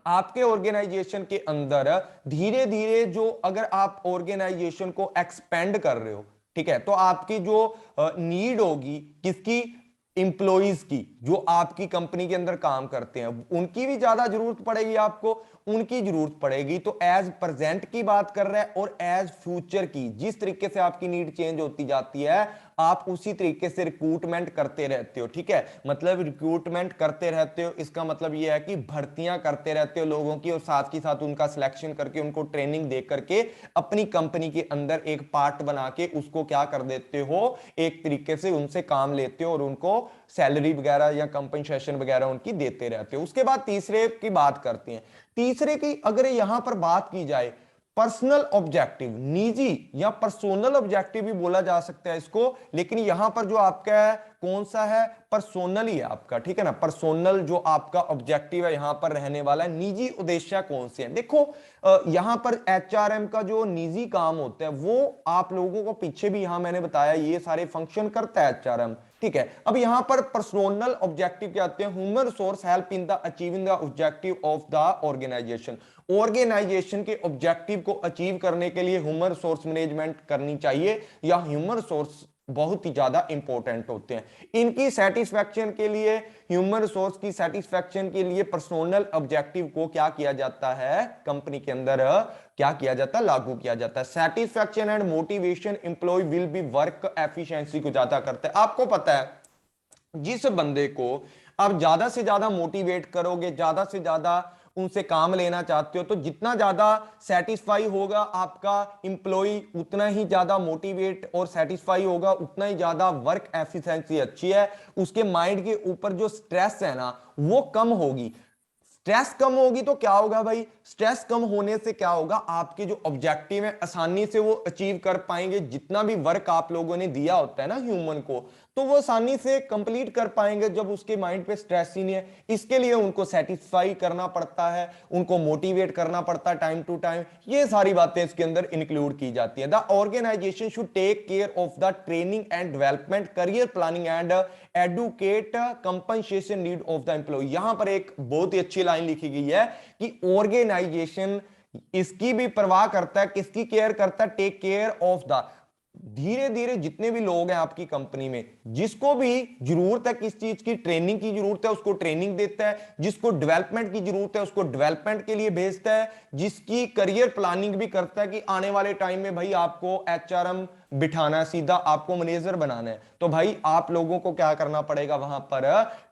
आपके ऑर्गेनाइजेशन के अंदर धीरे धीरे जो, अगर आप ऑर्गेनाइजेशन को एक्सपेंड कर रहे हो, ठीक है, तो आपकी जो नीड होगी किसकी, इंप्लॉइज की, जो आपकी कंपनी के अंदर काम करते हैं, उनकी भी ज्यादा जरूरत पड़ेगी आपको, उनकी जरूरत पड़ेगी। तो एज प्रेजेंट की बात कर रहे हैं और एज फ्यूचर की, जिस तरीके से आपकी नीड चेंज होती जाती है आप उसी तरीके से रिक्रूटमेंट करते रहते हो, ठीक है। मतलब रिक्रूटमेंट करते रहते हो, इसका मतलब यह है कि भर्तियां करते रहते हो लोगों की, और साथ ही साथ उनका सिलेक्शन करके, उनको ट्रेनिंग दे करके अपनी कंपनी के अंदर एक पार्ट बना के उसको क्या कर देते हो, एक तरीके से उनसे काम लेते हो और उनको सैलरी वगैरह या कंपनसेशन वगैरह उनकी देते रहते हो। उसके बाद तीसरे की बात करते हैं। तीसरे की अगर यहां पर बात की जाए, पर्सनल ऑब्जेक्टिव, निजी या पर्सोनल ऑब्जेक्टिव भी बोला जा सकता है इसको, लेकिन यहां पर जो आपका है कौन सा है, पर्सोनल ही है आपका, ठीक है ना। पर्सोनल जो आपका ऑब्जेक्टिव है यहां पर रहने वाला है। निजी उद्देश्य कौन से हैं, देखो यहां पर एचआरएम का जो निजी काम होता है वो आप लोगों को पीछे भी यहां मैंने बताया ये सारे फंक्शन करता है एचआरएम, ठीक है। अब यहां पर पर्सोनल ऑब्जेक्टिव क्या आते हैं, human resource help in the achieving the objective of the organisation. Organisation के ऑब्जेक्टिव को अचीव करने के लिए ह्यूमन रिसोर्स मैनेजमेंट करनी चाहिए, या ह्यूमन रिसोर्स बहुत ही ज्यादा इंपॉर्टेंट होते हैं। इनकी सेटिस्फैक्शन के लिए, ह्यूमन रिसोर्स की सेटिस्फैक्शन के लिए पर्सोनल ऑब्जेक्टिव को क्या किया जाता है, कंपनी के अंदर क्या किया जाता है, लागू किया जाता है। Satisfaction and motivation employ will be work efficiency को ज्यादा करता है। आपको पता है जिस बंदे को आप ज्यादा से ज्यादा मोटिवेट करोगे, ज्यादा से ज्यादा उनसे काम लेना चाहते हो, तो जितना ज्यादा सेटिस्फाई होगा आपका इंप्लॉय, उतना ही ज्यादा मोटिवेट और सेटिस्फाई होगा, उतना ही ज्यादा वर्क एफिशिएंसी अच्छी है, उसके माइंड के ऊपर जो स्ट्रेस है ना वो कम होगी। स्ट्रेस कम होगी तो क्या होगा भाई, स्ट्रेस कम होने से क्या होगा, आपके जो ऑब्जेक्टिव है आसानी से वो अचीव कर पाएंगे। जितना भी वर्क आप लोगों ने दिया होता है ना ह्यूमन को, तो वो आसानी से कंप्लीट कर पाएंगे जब उसके माइंड पे स्ट्रेस ही नहीं है। इसके लिए उनको सेटिस्फाई करना पड़ता है, उनको मोटिवेट करना पड़ता है टाइम टू टाइम। ये सारी बातें इसके अंदर इंक्लूड की जाती है। The organisation should take care of the training and development, career planning and educate compensation need of the employ. यहां पर एक बहुत ही अच्छी लाइन लिखी गई है कि ऑर्गेनाइजेशन इसकी भी परवाह करता है, किसकी केयर करता है, टेक केयर ऑफ द, धीरे धीरे जितने भी लोग हैं आपकी कंपनी में, जिसको भी जरूरत है किस चीज की, ट्रेनिंग की जरूरत है उसको ट्रेनिंग देता है, जिसको डेवलपमेंट की जरूरत है उसको डेवलपमेंट के लिए भेजता है, जिसकी करियर प्लानिंग भी करता है कि आने वाले टाइम में भाई आपको एचआरएम बिठाना है, सीधा आपको मैनेजर बनाना है, तो भाई आप लोगों को क्या करना पड़ेगा, वहां पर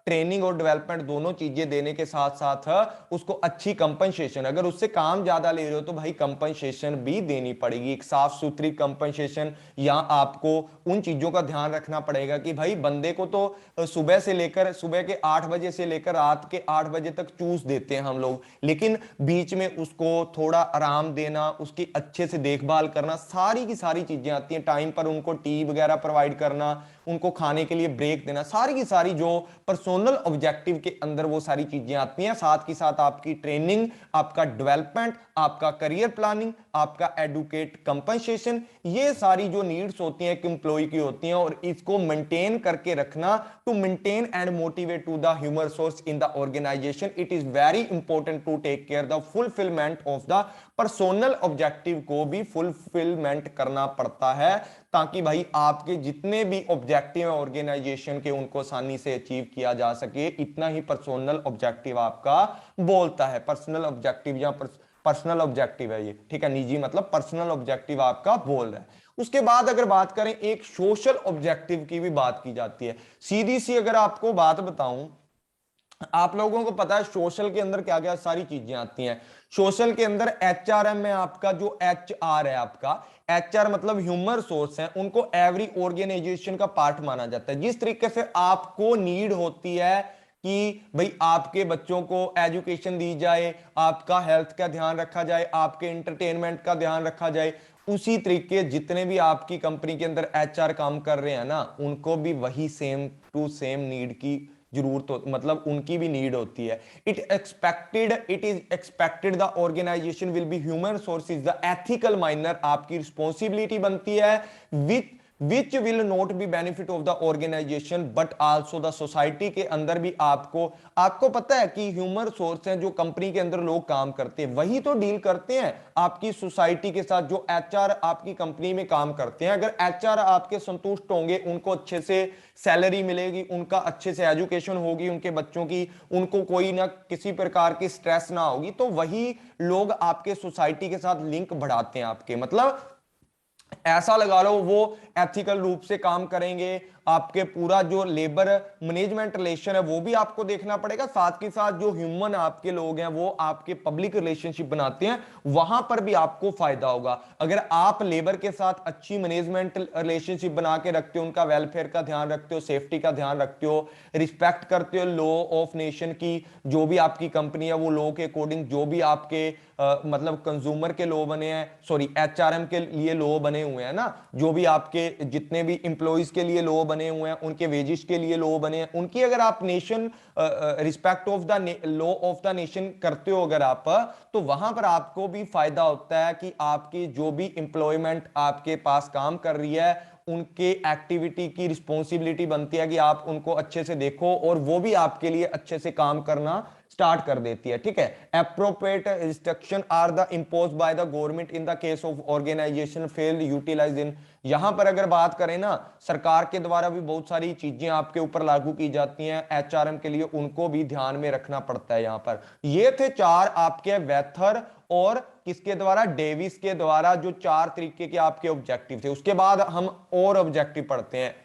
ट्रेनिंग और डेवलपमेंट दोनों चीजें देने के साथ साथ उसको अच्छी कंपनसेशन, अगर उससे काम ज्यादा ले रहे हो तो भाई कंपनसेशन भी देनी पड़ेगी, एक साफ सुथरी कंपनसेशन। या आपको उन चीजों का ध्यान रखना पड़ेगा कि भाई बंदे को तो सुबह से लेकर, सुबह के 8 बजे से लेकर रात के 8 बजे तक चूस देते हैं हम लोग, लेकिन बीच में उसको थोड़ा आराम देना, उसकी अच्छे से देखभाल करना, सारी की सारी चीजें आती हैं। टाइम पर उनको टी वगैरह प्रोवाइड करना, उनको खाने के लिए ब्रेक देना, सारी की सारी जो पर्सोनल ऑब्जेक्टिव के अंदर वो सारी चीजें आती हैं। साथ ही साथ आपकी ट्रेनिंग, आपका डेवलपमेंट, आपका करियर प्लानिंग, आपका एडुकेट कंपनसेशन, ये सारी जो नीड्स होती हैं एक एम्प्लॉय की होती हैं, और इसको मेंटेन करके रखना, to maintain and motivate to the human resource in the organisation, it is very important to take care the fulfilment of the personal objective को भी फुलफिलमेंट करना पड़ता है, ताकि भाई आपके जितने भी ऑब्जेक्टिव है ऑर्गेनाइजेशन के उनको आसानी से अचीव किया जा सके। इतना ही पर्सोनल ऑब्जेक्टिव आपका बोलता है। पर्सनल ऑब्जेक्टिव या पर्सनल ऑब्जेक्टिव है ये, ठीक है, निजी मतलब पर्सनल ऑब्जेक्टिव आपका बोल रहा है। उसके बाद अगर बात करें एक सोशल ऑब्जेक्टिव की भी बात की जाती है। सीधी सी अगर आपको बात बताऊं आप लोगों को पता है सोशल के अंदर क्या क्या सारी चीजें आती हैं। सोशल के अंदर एचआरएम में आपका जो एचआर है, आपका एचआर मतलब ह्यूमन रिसोर्स है, उनको एवरी ऑर्गेनाइजेशन का पार्ट माना जाता है। जिस तरीके से आपको नीड होती है कि भाई आपके बच्चों को एजुकेशन दी जाए, आपका हेल्थ का ध्यान रखा जाए, आपके एंटरटेनमेंट का ध्यान रखा जाए, उसी तरीके जितने भी आपकी कंपनी के अंदर एचआर काम कर रहे हैं ना, उनको भी वही सेम टू सेम नीड की जरूरत हो, मतलब उनकी भी नीड होती है। It is expected the organisation will be human resources the ethical manner, आपकी रिस्पॉन्सिबिलिटी बनती है with which will not be benefit of the organisation but also the society के अंदर भी आपको आपको पता है कि ह्यूमन रिसोर्स हैं जो कंपनी के अंदर लोग काम करते हैं, वही तो डील करते हैं आपकी सोसाइटी के साथ। जो एचआर आपकी कंपनी में काम करते हैं, अगर एचआर आपके संतुष्ट होंगे, उनको अच्छे से सैलरी मिलेगी, उनका अच्छे से एजुकेशन होगी उनके बच्चों की, उनको कोई ना किसी प्रकार की स्ट्रेस ना होगी, तो वही लोग आपके सोसाइटी के साथ लिंक बढ़ाते हैं आपके। मतलब ऐसा लगा लो वो एथिकल रूप से काम करेंगे, आपके पूरा जो लेबर मैनेजमेंट रिलेशन है वो भी आपको देखना पड़ेगा, साथ के साथ जो ह्यूमन आपके लोग हैं वो आपके पब्लिक रिलेशनशिप बनाते हैं, वहां पर भी आपको फायदा होगा। अगर आप लेबर के साथ अच्छी मैनेजमेंट रिलेशनशिप बना के रखते हो, उनका वेलफेयर का ध्यान रखते हो, सेफ्टी का ध्यान रखते हो, रिस्पेक्ट करते हो लॉ ऑफ नेशन की, जो भी आपकी कंपनी है वो लॉ के अकॉर्डिंग जो भी आपके मतलब कंज्यूमर के लॉ बने हैं, सॉरी एचआरएम के लिए लॉ बने हुए हैं ना, जो भी आपके जितने भी इंप्लॉइज के लिए लॉ बने हुए हैं, उनके वेजिस के लिए लॉ बने हैं, उनकी अगर आप nation respect of the law of the nation करते हो अगर आप, तो वहां पर आपको भी फायदा होता है कि आपकी जो भी एम्प्लॉयमेंट आपके पास काम कर रही है, उनके एक्टिविटी की रिस्पॉन्सिबिलिटी बनती है कि आप उनको अच्छे से देखो और वो भी आपके लिए अच्छे से काम करना स्टार्ट कर देती है। ठीक है, appropriate restriction are the impose by the government in the case of organisation fail utilise in. यहां पर अगर बात करें ना, सरकार के द्वारा भी बहुत सारी चीजें आपके ऊपर लागू की जाती हैं एचआरएम के लिए, उनको भी ध्यान में रखना पड़ता है। यहां पर ये थे चार आपके वेथर और किसके द्वारा, डेविस के द्वारा, जो चार तरीके के आपके ऑब्जेक्टिव थे। उसके बाद हम और ऑब्जेक्टिव पढ़ते हैं।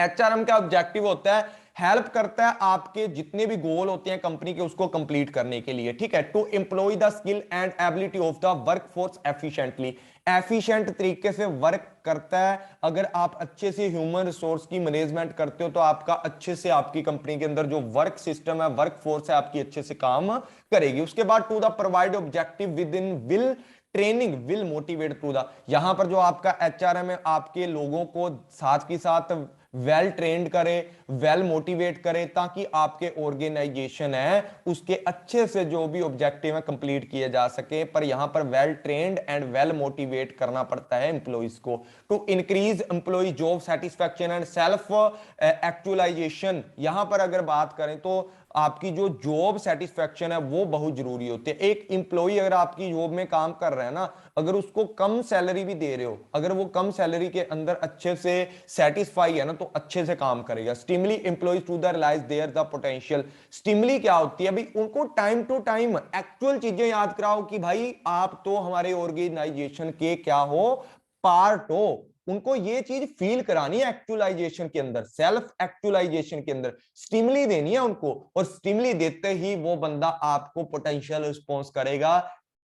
एचआरएम का ऑब्जेक्टिव होता है, हेल्प करता है आपके जितने भी गोल होते हैं कंपनी के उसको कंप्लीट करने के लिए। ठीक है, to employ the skill and ability of the workforce efficiently, efficient तरीके से वर्क करता है। अगर आप अच्छे से ह्यूमन रिसोर्स की मैनेजमेंट करते हो तो आपका अच्छे से आपकी कंपनी के अंदर जो वर्क सिस्टम है, वर्क फोर्स है, आपकी अच्छे से काम करेगी। उसके बाद to the provide objective within will training will motivate to the, यहां पर जो आपका एचआरएम है आपके लोगों को साथ के साथ वेल ट्रेंड करे, वेल मोटिवेट करे, ताकि आपके ऑर्गेनाइजेशन है उसके अच्छे से जो भी ऑब्जेक्टिव है कंप्लीट किए जा सके। पर यहां पर well trained and well motivate करना पड़ता है एम्प्लॉइज को। To increase employ job satisfaction and self actualisation, यहां पर अगर बात करें तो आपकी जो जॉब सेटिस्फैक्शन है वो बहुत जरूरी होती है। एक इंप्लॉई अगर आपकी जॉब में काम कर रहा है ना, अगर उसको कम सैलरी भी दे रहे हो, अगर वो कम सैलरी के अंदर अच्छे से सेटिस्फाई है ना, तो अच्छे से काम करेगा। Stimuli employees to the realise their the potential, stimuli क्या होती है भाई, उनको टाइम टू टाइम एक्चुअल चीजें याद कराओ कि भाई आप तो हमारे ऑर्गेनाइजेशन के क्या हो, पार्ट हो। उनको ये चीज फील करानी है एक्चुअलाइजेशन के अंदर, सेल्फ एक्चुअलाइजेशन के अंदर स्टिमुली देनी है उनको, और स्टिमुली देते ही वो बंदा आपको पोटेंशियल रिस्पॉन्स करेगा,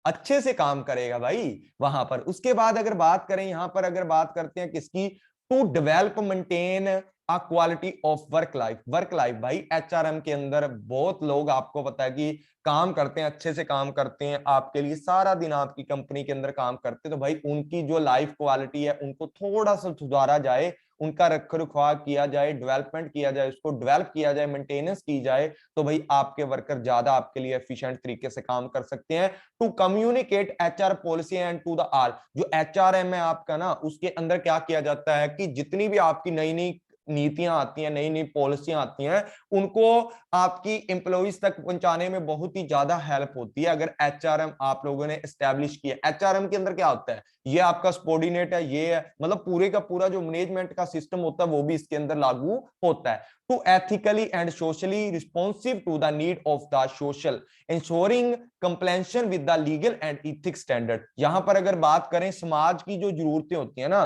अच्छे से काम करेगा भाई वहां पर। उसके बाद अगर बात करें, यहां पर अगर बात करते हैं किसकी, to develop maintain a quality of work life भाई एचआरएम के अंदर बहुत लोग आपको पता है कि काम करते हैं, अच्छे से काम करते हैं, आपके लिए सारा दिन आपकी कंपनी के अंदर काम करते हैं, तो भाई उनकी जो लाइफ क्वालिटी है उनको थोड़ा सा सुधारा जाए, उनका रख रखाव किया जाए, डेवलपमेंट किया जाए, उसको डेवलप किया जाए, मेंटेनेंस की जाए, तो भाई आपके वर्कर ज्यादा आपके लिए एफिशिएंट तरीके से काम कर सकते हैं। To communicate HR policy and to the all, जो एचआरएम है आपका ना, उसके अंदर क्या किया जाता है कि जितनी भी आपकी नई नई नीतियां आती हैं, नई नई पॉलिसियां आती हैं, उनको आपकी एम्प्लॉइज तक पहुंचाने में बहुत ही ज्यादा हेल्प होती है अगर एचआरएम आप लोगों ने एस्टेब्लिश किया। एचआरएम के अंदर क्या होता है, ये आपका सबऑर्डिनेट है, ये है, मतलब पूरे का पूरा जो मैनेजमेंट का सिस्टम होता है वो भी इसके अंदर लागू होता है। To ethically and socially responsive to the need of the social, ensuring compliance with the legal and ethics standard, यहां पर अगर बात करें समाज की जो जरूरतें होती है ना,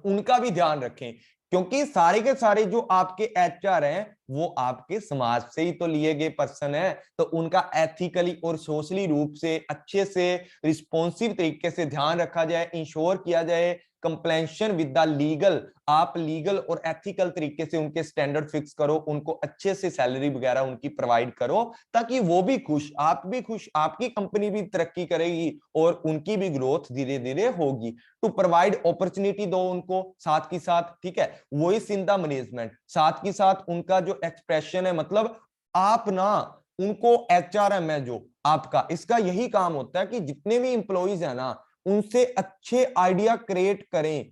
उनका भी ध्यान रखें, क्योंकि सारे के सारे जो आपके एचआर हैं वो आपके समाज से ही तो लिए गए पर्सन है, तो उनका एथिकली और सोशली रूप से अच्छे से रिस्पॉन्सिव तरीके से ध्यान रखा जाए, इंश्योर किया जाए कंप्लेंशन विद द लीगल। आप लीगल और एथिकल तरीके से उनके स्टैंडर्ड फिक्स करो, उनको अच्छे से सैलरी वगैरह उनकी प्रोवाइड करो, ताकि वो भी खुश, आप भी खुश, आपकी कंपनी भी तरक्की करेगी और उनकी भी ग्रोथ धीरे धीरे होगी। टू प्रोवाइड अपॉर्चुनिटी दो उनको साथ की साथ, ठीक है, वॉइस इन द मैनेजमेंट, साथ की साथ उनका जो एक्सप्रेशन है, मतलब आप ना उनको, एचआरएम है जो आपका, इसका यही काम होता है कि जितने भी इंप्लॉइज है ना उनसे अच्छे आइडिया क्रिएट करें,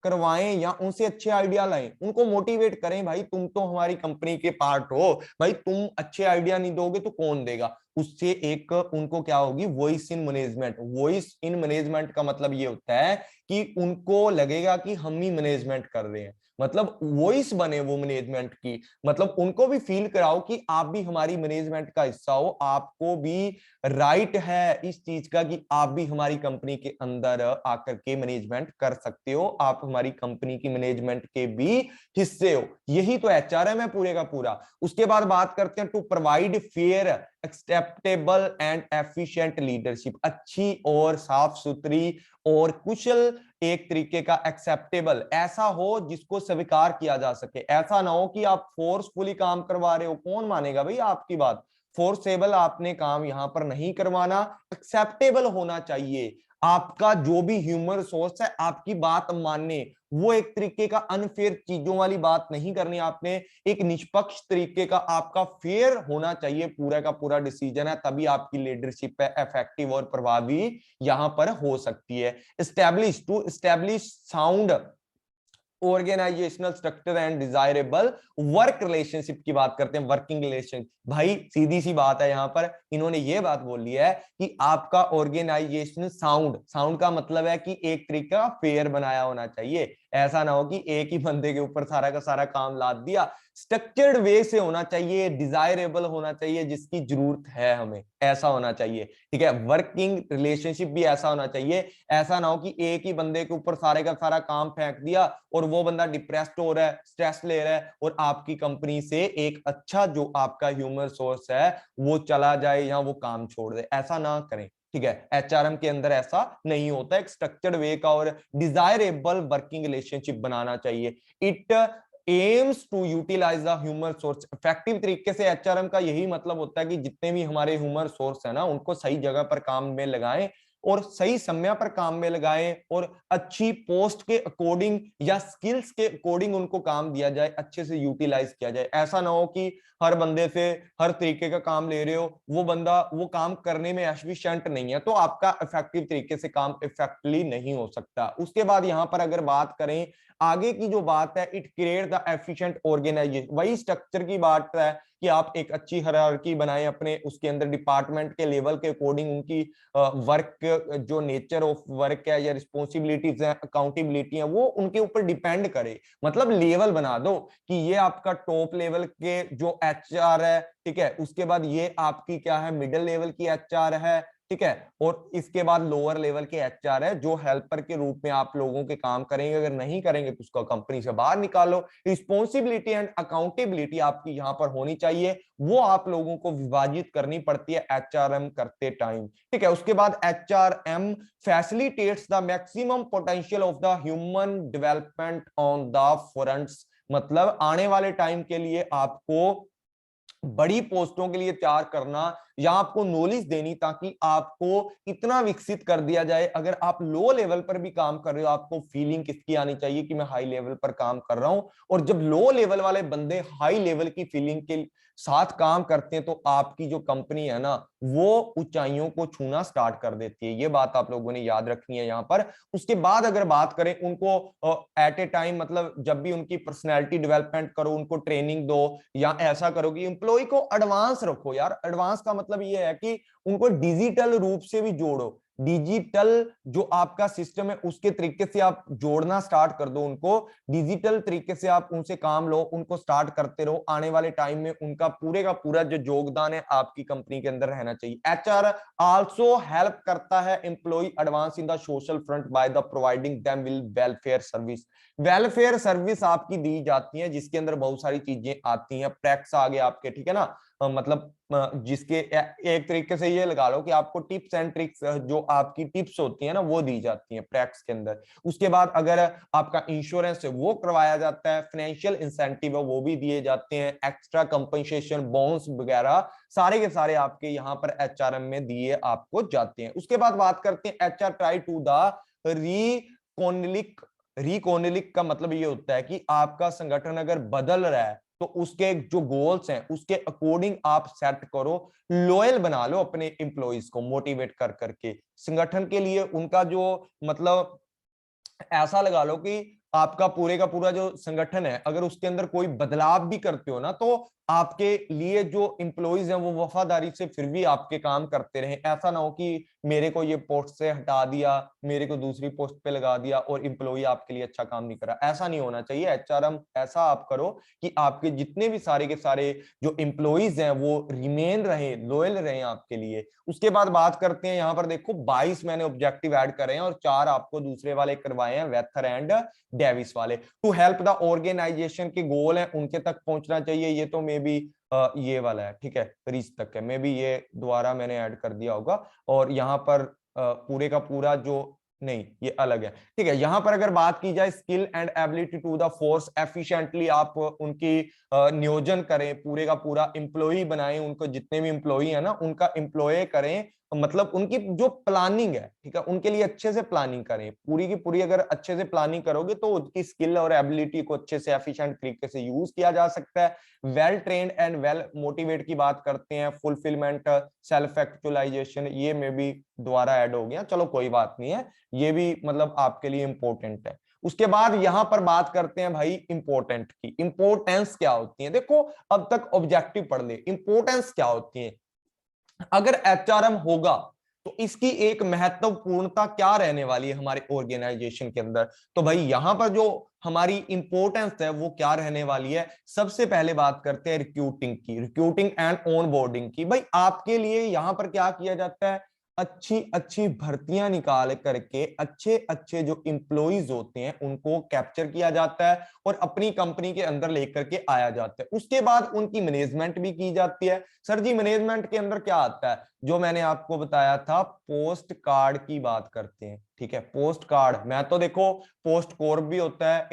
करवाएं या उनसे अच्छे आइडिया लाएं, उनको मोटिवेट करें, भाई तुम तो हमारी कंपनी के पार्ट हो, भाई तुम अच्छे आइडिया नहीं दोगे तो कौन देगा। उससे एक उनको क्या होगी, voice in management. Voice in management का मतलब ये होता है कि उनको लगेगा कि हम ही मैनेजमेंट कर रहे हैं, मतलब वॉइस बने वो मैनेजमेंट की, मतलब उनको भी फील कराओ कि आप भी हमारी मैनेजमेंट का हिस्सा हो, आपको भी राइट है इस चीज का कि आप भी हमारी कंपनी के अंदर आकर के मैनेजमेंट कर सकते हो, आप हमारी कंपनी की मैनेजमेंट के भी हिस्से हो। यही तो एचआरएम है पूरे का पूरा। उसके बाद बात करते हैं to provide fair, acceptable and efficient leadership. अच्छी और साफ सुथरी और कुशल एक तरीके का, एक्सेप्टेबल ऐसा हो जिसको स्वीकार किया जा सके। ऐसा ना हो कि आप फोर्सफुली काम करवा रहे हो, कौन मानेगा भाई आपकी बात। फोर्सेबल आपने काम यहां पर नहीं करवाना, एक्सेप्टेबल होना चाहिए। आपका जो भी ह्यूमर सोर्स है आपकी बात मानने, वो एक तरीके का अनफेयर चीजों वाली बात नहीं करनी आपने, एक निष्पक्ष तरीके का आपका फेयर होना चाहिए पूरा का पूरा डिसीजन है, तभी आपकी लीडरशिप है इफेक्टिव और प्रभावी यहां पर हो सकती है। Establish, to establish sound organisational structure and desirable work relationship की बात करते हैं। वर्किंग रिलेशन, भाई सीधी सी बात है, यहां पर इन्होंने ये बात बोली है कि आपका ऑर्गेनाइजेशन साउंड, साउंड का मतलब है कि एक तरीका का फेयर बनाया होना चाहिए। ऐसा ना हो कि एक ही बंदे के ऊपर सारा का सारा काम लाद दिया। स्ट्रक्चर्ड वे से होना चाहिए, डिजायरेबल होना चाहिए, जिसकी जरूरत है हमें, ऐसा होना चाहिए, ठीक है। वर्किंग रिलेशनशिप भी ऐसा होना चाहिए, ऐसा ना हो कि एक ही बंदे के ऊपर सारे का सारा काम फेंक दिया और वो बंदा डिप्रेस्ड हो रहा है, स्ट्रेस ले रहा है और आपकी कंपनी से एक अच्छा जो आपका ह्यूमन सोर्स है वो चला जाए या वो काम छोड़ दे। ऐसा ना करें, ठीक है। एचआरएम के अंदर ऐसा नहीं होता, एक स्ट्रक्चर्ड वे का और डिजायरेबल वर्किंग रिलेशनशिप बनाना चाहिए। It aims to utilise the human source effective तरीके से। एचआरएम का यही मतलब होता है कि जितने भी हमारे ह्यूमन सोर्स है ना उनको सही जगह पर काम में लगाएं और सही समय पर काम में लगाएं और अच्छी पोस्ट के अकॉर्डिंग या स्किल्स के अकॉर्डिंग उनको काम दिया जाए, अच्छे से यूटिलाइज किया जाए। ऐसा ना हो कि हर बंदे से हर तरीके का काम ले रहे हो, वो बंदा वो काम करने में एफिशिएंट नहीं है, तो आपका इफेक्टिव तरीके से काम इफेक्टिवली नहीं हो सकता। उसके बाद यहां पर अगर बात करें आगे की जो बात है, it create the efficient organisation, वही स्ट्रक्चर की बात है कि आप एक अच्छी हायरार्की बनाएं अपने, उसके अंदर डिपार्टमेंट के लेवल के अकॉर्डिंग उनकी वर्क, जो नेचर ऑफ वर्क है या रिस्पॉन्सिबिलिटीज है, अकाउंटेबिलिटी है, वो उनके ऊपर डिपेंड करे। मतलब लेवल बना दो कि ये आपका टॉप लेवल के जो एचआर है, ठीक है, उसके बाद ये आपकी क्या है, मिडिल लेवल की एचआर है, ठीक है, और इसके बाद लोअर लेवल के एचआर है जो हेल्पर के रूप में आप लोगों के काम करेंगे। अगर नहीं करेंगे तो उसको कंपनी से बाहर निकालो। रिस्पॉन्सिबिलिटी एंड अकाउंटेबिलिटी आपकी यहां पर होनी चाहिए, वो आप लोगों को विभाजित करनी पड़ती है एचआरएम करते टाइम, ठीक है। उसके बाद HRM facilitates the maximum potential of the human development on the fronts, मतलब आने वाले टाइम के लिए आपको बड़ी पोस्टों के लिए तैयार करना या आपको नॉलेज देनी, ताकि आपको इतना विकसित कर दिया जाए। अगर आप लो लेवल पर भी काम कर रहे हो, आपको फीलिंग किसकी आनी चाहिए कि मैं हाई लेवल पर काम कर रहा हूं, और जब लो लेवल वाले बंदे हाई लेवल की फीलिंग के साथ काम करते हैं तो आपकी जो कंपनी है ना वो ऊंचाइयों को छूना स्टार्ट कर देती है। ये बात आप लोगों ने याद रखनी है यहां पर। उसके बाद अगर बात करें उनको एट ए टाइम, मतलब जब भी उनकी पर्सनैलिटी डेवलपमेंट करो, उनको ट्रेनिंग दो या ऐसा करो कि एम्प्लॉय को एडवांस रखो। यार एडवांस का मतलब ये है कि उनको डिजिटल रूप से भी जोड़ो, डिजिटल जो आपका सिस्टम है उसके तरीके से आप जोड़ना स्टार्ट कर दो उनको, डिजिटल तरीके से आप उनसे काम लो, उनको स्टार्ट करते रहो। आने वाले टाइम में उनका पूरे का पूरा जो योगदान है आपकी कंपनी के अंदर रहना चाहिए। एचआर आल्सो हेल्प करता है employ advance in the social front by the providing them will welfare service. Welfare service आपकी दी जाती है जिसके अंदर बहुत सारी चीजें आती हैं, प्रैक्स आ गए आपके, ठीक है ना, मतलब जिसके एक तरीके से ये लगा लो कि आपको टिप्स एंड ट्रिक्स, जो आपकी टिप्स होती है ना वो दी जाती हैं प्रैक्स के अंदर। उसके बाद अगर आपका इंश्योरेंस है वो करवाया जाता है, फाइनेंशियल इंसेंटिव है वो भी दिए जाते हैं, एक्स्ट्रा कंपनसेशन बोनस वगैरह सारे के सारे आपके यहाँ पर एचआरएम में दिए आपको जाते हैं। उसके बाद बात करते हैं एचआर ट्राई टू द रिकोनिलिक। रिकोनिलिक का मतलब ये होता है कि आपका संगठन अगर बदल रहा है तो उसके जो गोल्स हैं उसके अकॉर्डिंग आप सेट करो, लॉयल बना लो अपने एम्प्लॉइज को मोटिवेट कर करके संगठन के लिए। उनका जो मतलब ऐसा लगा लो कि आपका पूरे का पूरा जो संगठन है अगर उसके अंदर कोई बदलाव भी करते हो ना तो आपके लिए जो एम्प्लॉइज हैं वो वफादारी से फिर भी आपके काम करते रहे। ऐसा ना हो कि मेरे को ये पोस्ट से हटा दिया, मेरे को दूसरी पोस्ट पे लगा दिया और एम्प्लॉय आपके लिए अच्छा काम नहीं करा, ऐसा नहीं होना चाहिए। एचआरएम ऐसा आप करो कि आपके जितने भी सारे के सारे जो एम्प्लॉइज हैं वो रिमेन रहे, लॉयल रहे आपके लिए। उसके बाद बात करते हैं यहाँ पर देखो 22 मैंने ऑब्जेक्टिव ऐड करे हैं और 4 आपको दूसरे वाले करवाए हैं वेथर एंड डेविस वाले। टू हेल्प द ऑर्गेनाइजेशन के गोल हैं उनके तक पहुंचना चाहिए, ये तो मे बी ये वाला है, ठीक है, रीच तक है, मे बी ये दोबारा मैंने ऐड कर दिया होगा। और यहाँ पर पूरे का पूरा जो नहीं ये अलग है, ठीक है। यहां पर अगर बात की जाए skill and ability to the force efficiently, आप उनकी नियोजन करें, पूरे का पूरा एम्प्लॉय बनाएं, उनको जितने भी एम्प्लॉय है ना उनका एम्प्लॉय करें, मतलब उनकी जो प्लानिंग है, ठीक है, उनके लिए अच्छे से प्लानिंग करें पूरी की पूरी। अगर अच्छे से प्लानिंग करोगे तो उनकी स्किल और एबिलिटी को अच्छे से एफिशिएंट तरीके से यूज किया जा सकता है। Well trained and well motivate की बात करते हैं, फुलफिलमेंट, सेल्फ एक्चुअलाइजेशन, ये में भी दोबारा ऐड हो गया, चलो कोई बात नहीं है, ये भी मतलब आपके लिए इंपॉर्टेंट है। उसके बाद यहां पर बात करते हैं भाई इंपॉर्टेंट की, इंपॉर्टेंस क्या होती है। देखो अब तक ऑब्जेक्टिव पढ़ ले, इंपॉर्टेंस क्या होती है। अगर एचआरएम होगा तो इसकी एक महत्वपूर्णता क्या रहने वाली है हमारे ऑर्गेनाइजेशन के अंदर। तो भाई यहां पर जो हमारी इंपॉर्टेंस है वो क्या रहने वाली है। सबसे पहले बात करते हैं रिक्रूटिंग की, रिक्रूटिंग एंड ऑन बोर्डिंग की। भाई आपके लिए यहां पर क्या किया जाता है, अच्छी अच्छी भर्तियां निकाल करके अच्छे अच्छे जो इंप्लॉइज होते हैं उनको कैप्चर किया जाता है और अपनी कंपनी के अंदर लेकर के आया जाता है। उसके बाद उनकी मैनेजमेंट भी की जाती है। सर जी मैनेजमेंट के अंदर क्या आता है, जो मैंने आपको बताया था पोस्ट कार्ड की बात करते हैं, ठीक है। पोस्ट कार्ड, मैं तो देखो पोस्ट कोर भी होता है,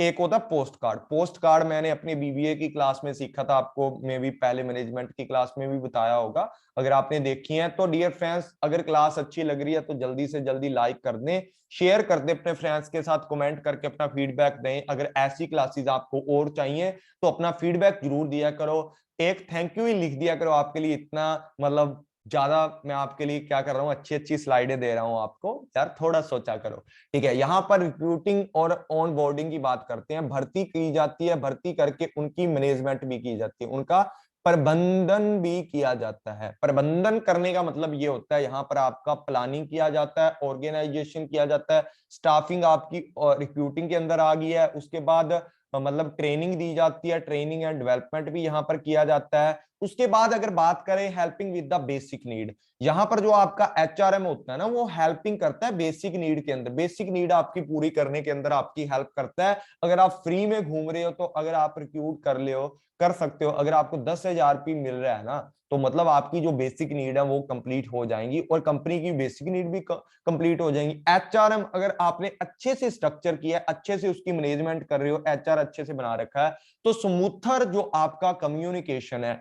एक होता है पोस्ट कार्ड। पोस्ट कार्ड मैंने अपने बीबीए की क्लास में सीखा था, आपको मे भी पहले मैनेजमेंट की क्लास में भी बताया होगा अगर आपने देखी है तो। डियर फ्रेंड्स अगर क्लास अच्छी लग रही है तो जल्दी से जल्दी लाइक कर दें, शेयर कर दें अपने फ्रेंड्स के साथ, कमेंट करके अपना फीडबैक दें। अगर ऐसी क्लासेस आपको और चाहिए तो अपना फीडबैक जरूर दिया करो, एक थैंक यू ही लिख दिया करो। आपके लिए इतना मतलब ज्यादा मैं आपके लिए क्या कर रहा हूँ, अच्छी अच्छी स्लाइडें दे रहा हूँ आपको, यार थोड़ा सोचा करो, ठीक है। यहाँ पर रिक्रूटिंग और ऑन बोर्डिंग की बात करते हैं, भर्ती की जाती है, भर्ती करके उनकी मैनेजमेंट भी की जाती है, उनका प्रबंधन भी किया जाता है। प्रबंधन करने का मतलब ये होता है यहाँ पर आपका प्लानिंग किया जाता है, ऑर्गेनाइजेशन किया जाता है, स्टाफिंग आपकी रिक्रूटिंग के अंदर आ गई है। उसके बाद मतलब ट्रेनिंग दी जाती है, ट्रेनिंग एंड डेवलपमेंट भी यहाँ पर किया जाता है। उसके बाद अगर बात करें helping with the basic need, यहाँ पर जो आपका एचआरएम होता है ना वो हेल्पिंग करता है बेसिक नीड के अंदर, बेसिक नीड आपकी पूरी करने के अंदर आपकी हेल्प करता है। अगर आप फ्री में घूम रहे हो तो अगर आप रिक्रूट कर ले हो कर सकते हो, अगर आपको 10,000 रुपये मिल रहा है ना तो मतलब आपकी जो बेसिक नीड है वो कंप्लीट हो जाएंगी और कंपनी की बेसिक नीड भी कंप्लीट हो जाएंगी। एचआरएम अगर आपने अच्छे से स्ट्रक्चर किया है, अच्छे से उसकी मैनेजमेंट कर रहे हो, एचआर अच्छे से बना रखा है, तो स्मूथर जो आपका कम्युनिकेशन है,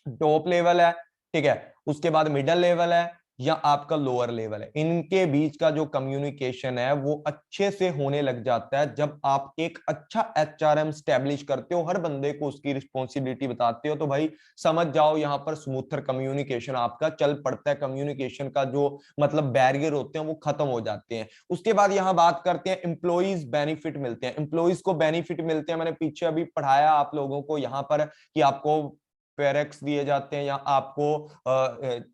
टॉप लेवल है, ठीक है, उसके बाद मिडिल लेवल है या आपका लोअर लेवल है, इनके बीच का जो कम्युनिकेशन है वो अच्छे से होने लग जाता है जब आप एक अच्छा एचआरएम स्टैब्लिश करते हो, हर बंदे को उसकी रिस्पॉन्सिबिलिटी बताते हो। तो भाई समझ जाओ यहाँ पर स्मूथर कम्युनिकेशन आपका चल पड़ता है, कम्युनिकेशन का जो मतलब बैरियर होते हैं वो खत्म हो जाते हैं। उसके बाद यहाँ बात करते हैं एम्प्लॉइज बेनिफिट मिलते हैं, एम्प्लॉइज को बेनिफिट मिलते हैं, मैंने पीछे अभी पढ़ाया आप लोगों को यहाँ पर कि आपको फेरेक्स दिए जाते हैं, या आपको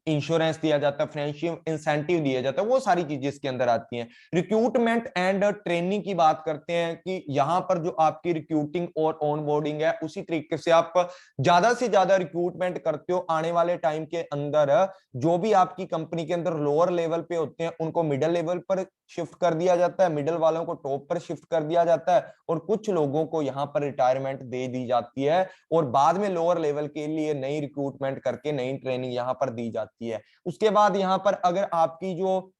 इंश्योरेंस दिया जाता है, फाइनेंशियल इंसेंटिव दिए जाता है, वो सारी चीजें इसके अंदर आती हैं। रिक्रूटमेंट एंड ट्रेनिंग की बात करते हैं कि यहाँ पर जो आपकी रिक्रूटिंग और ऑनबोर्डिंग है, उसी तरीके से आप ज्यादा से ज्यादा रिक्रूटमेंट करते हो। आने वाले टाइम के अंदर जो भी आपकी कंपनी के अंदर लोअर लेवल पे होते हैं उनको मिडिल लेवल पर शिफ्ट कर दिया जाता है, मिडिल वालों को टॉप पर शिफ्ट कर दिया जाता है, और कुछ लोगों को यहाँ पर रिटायरमेंट दे दी जाती है, और बाद में लोअर लेवल के लिए नई रिक्रूटमेंट करके नई ट्रेनिंग यहाँ पर दी जाती है। उसके बाद यहाँ पर अगर आपकी जो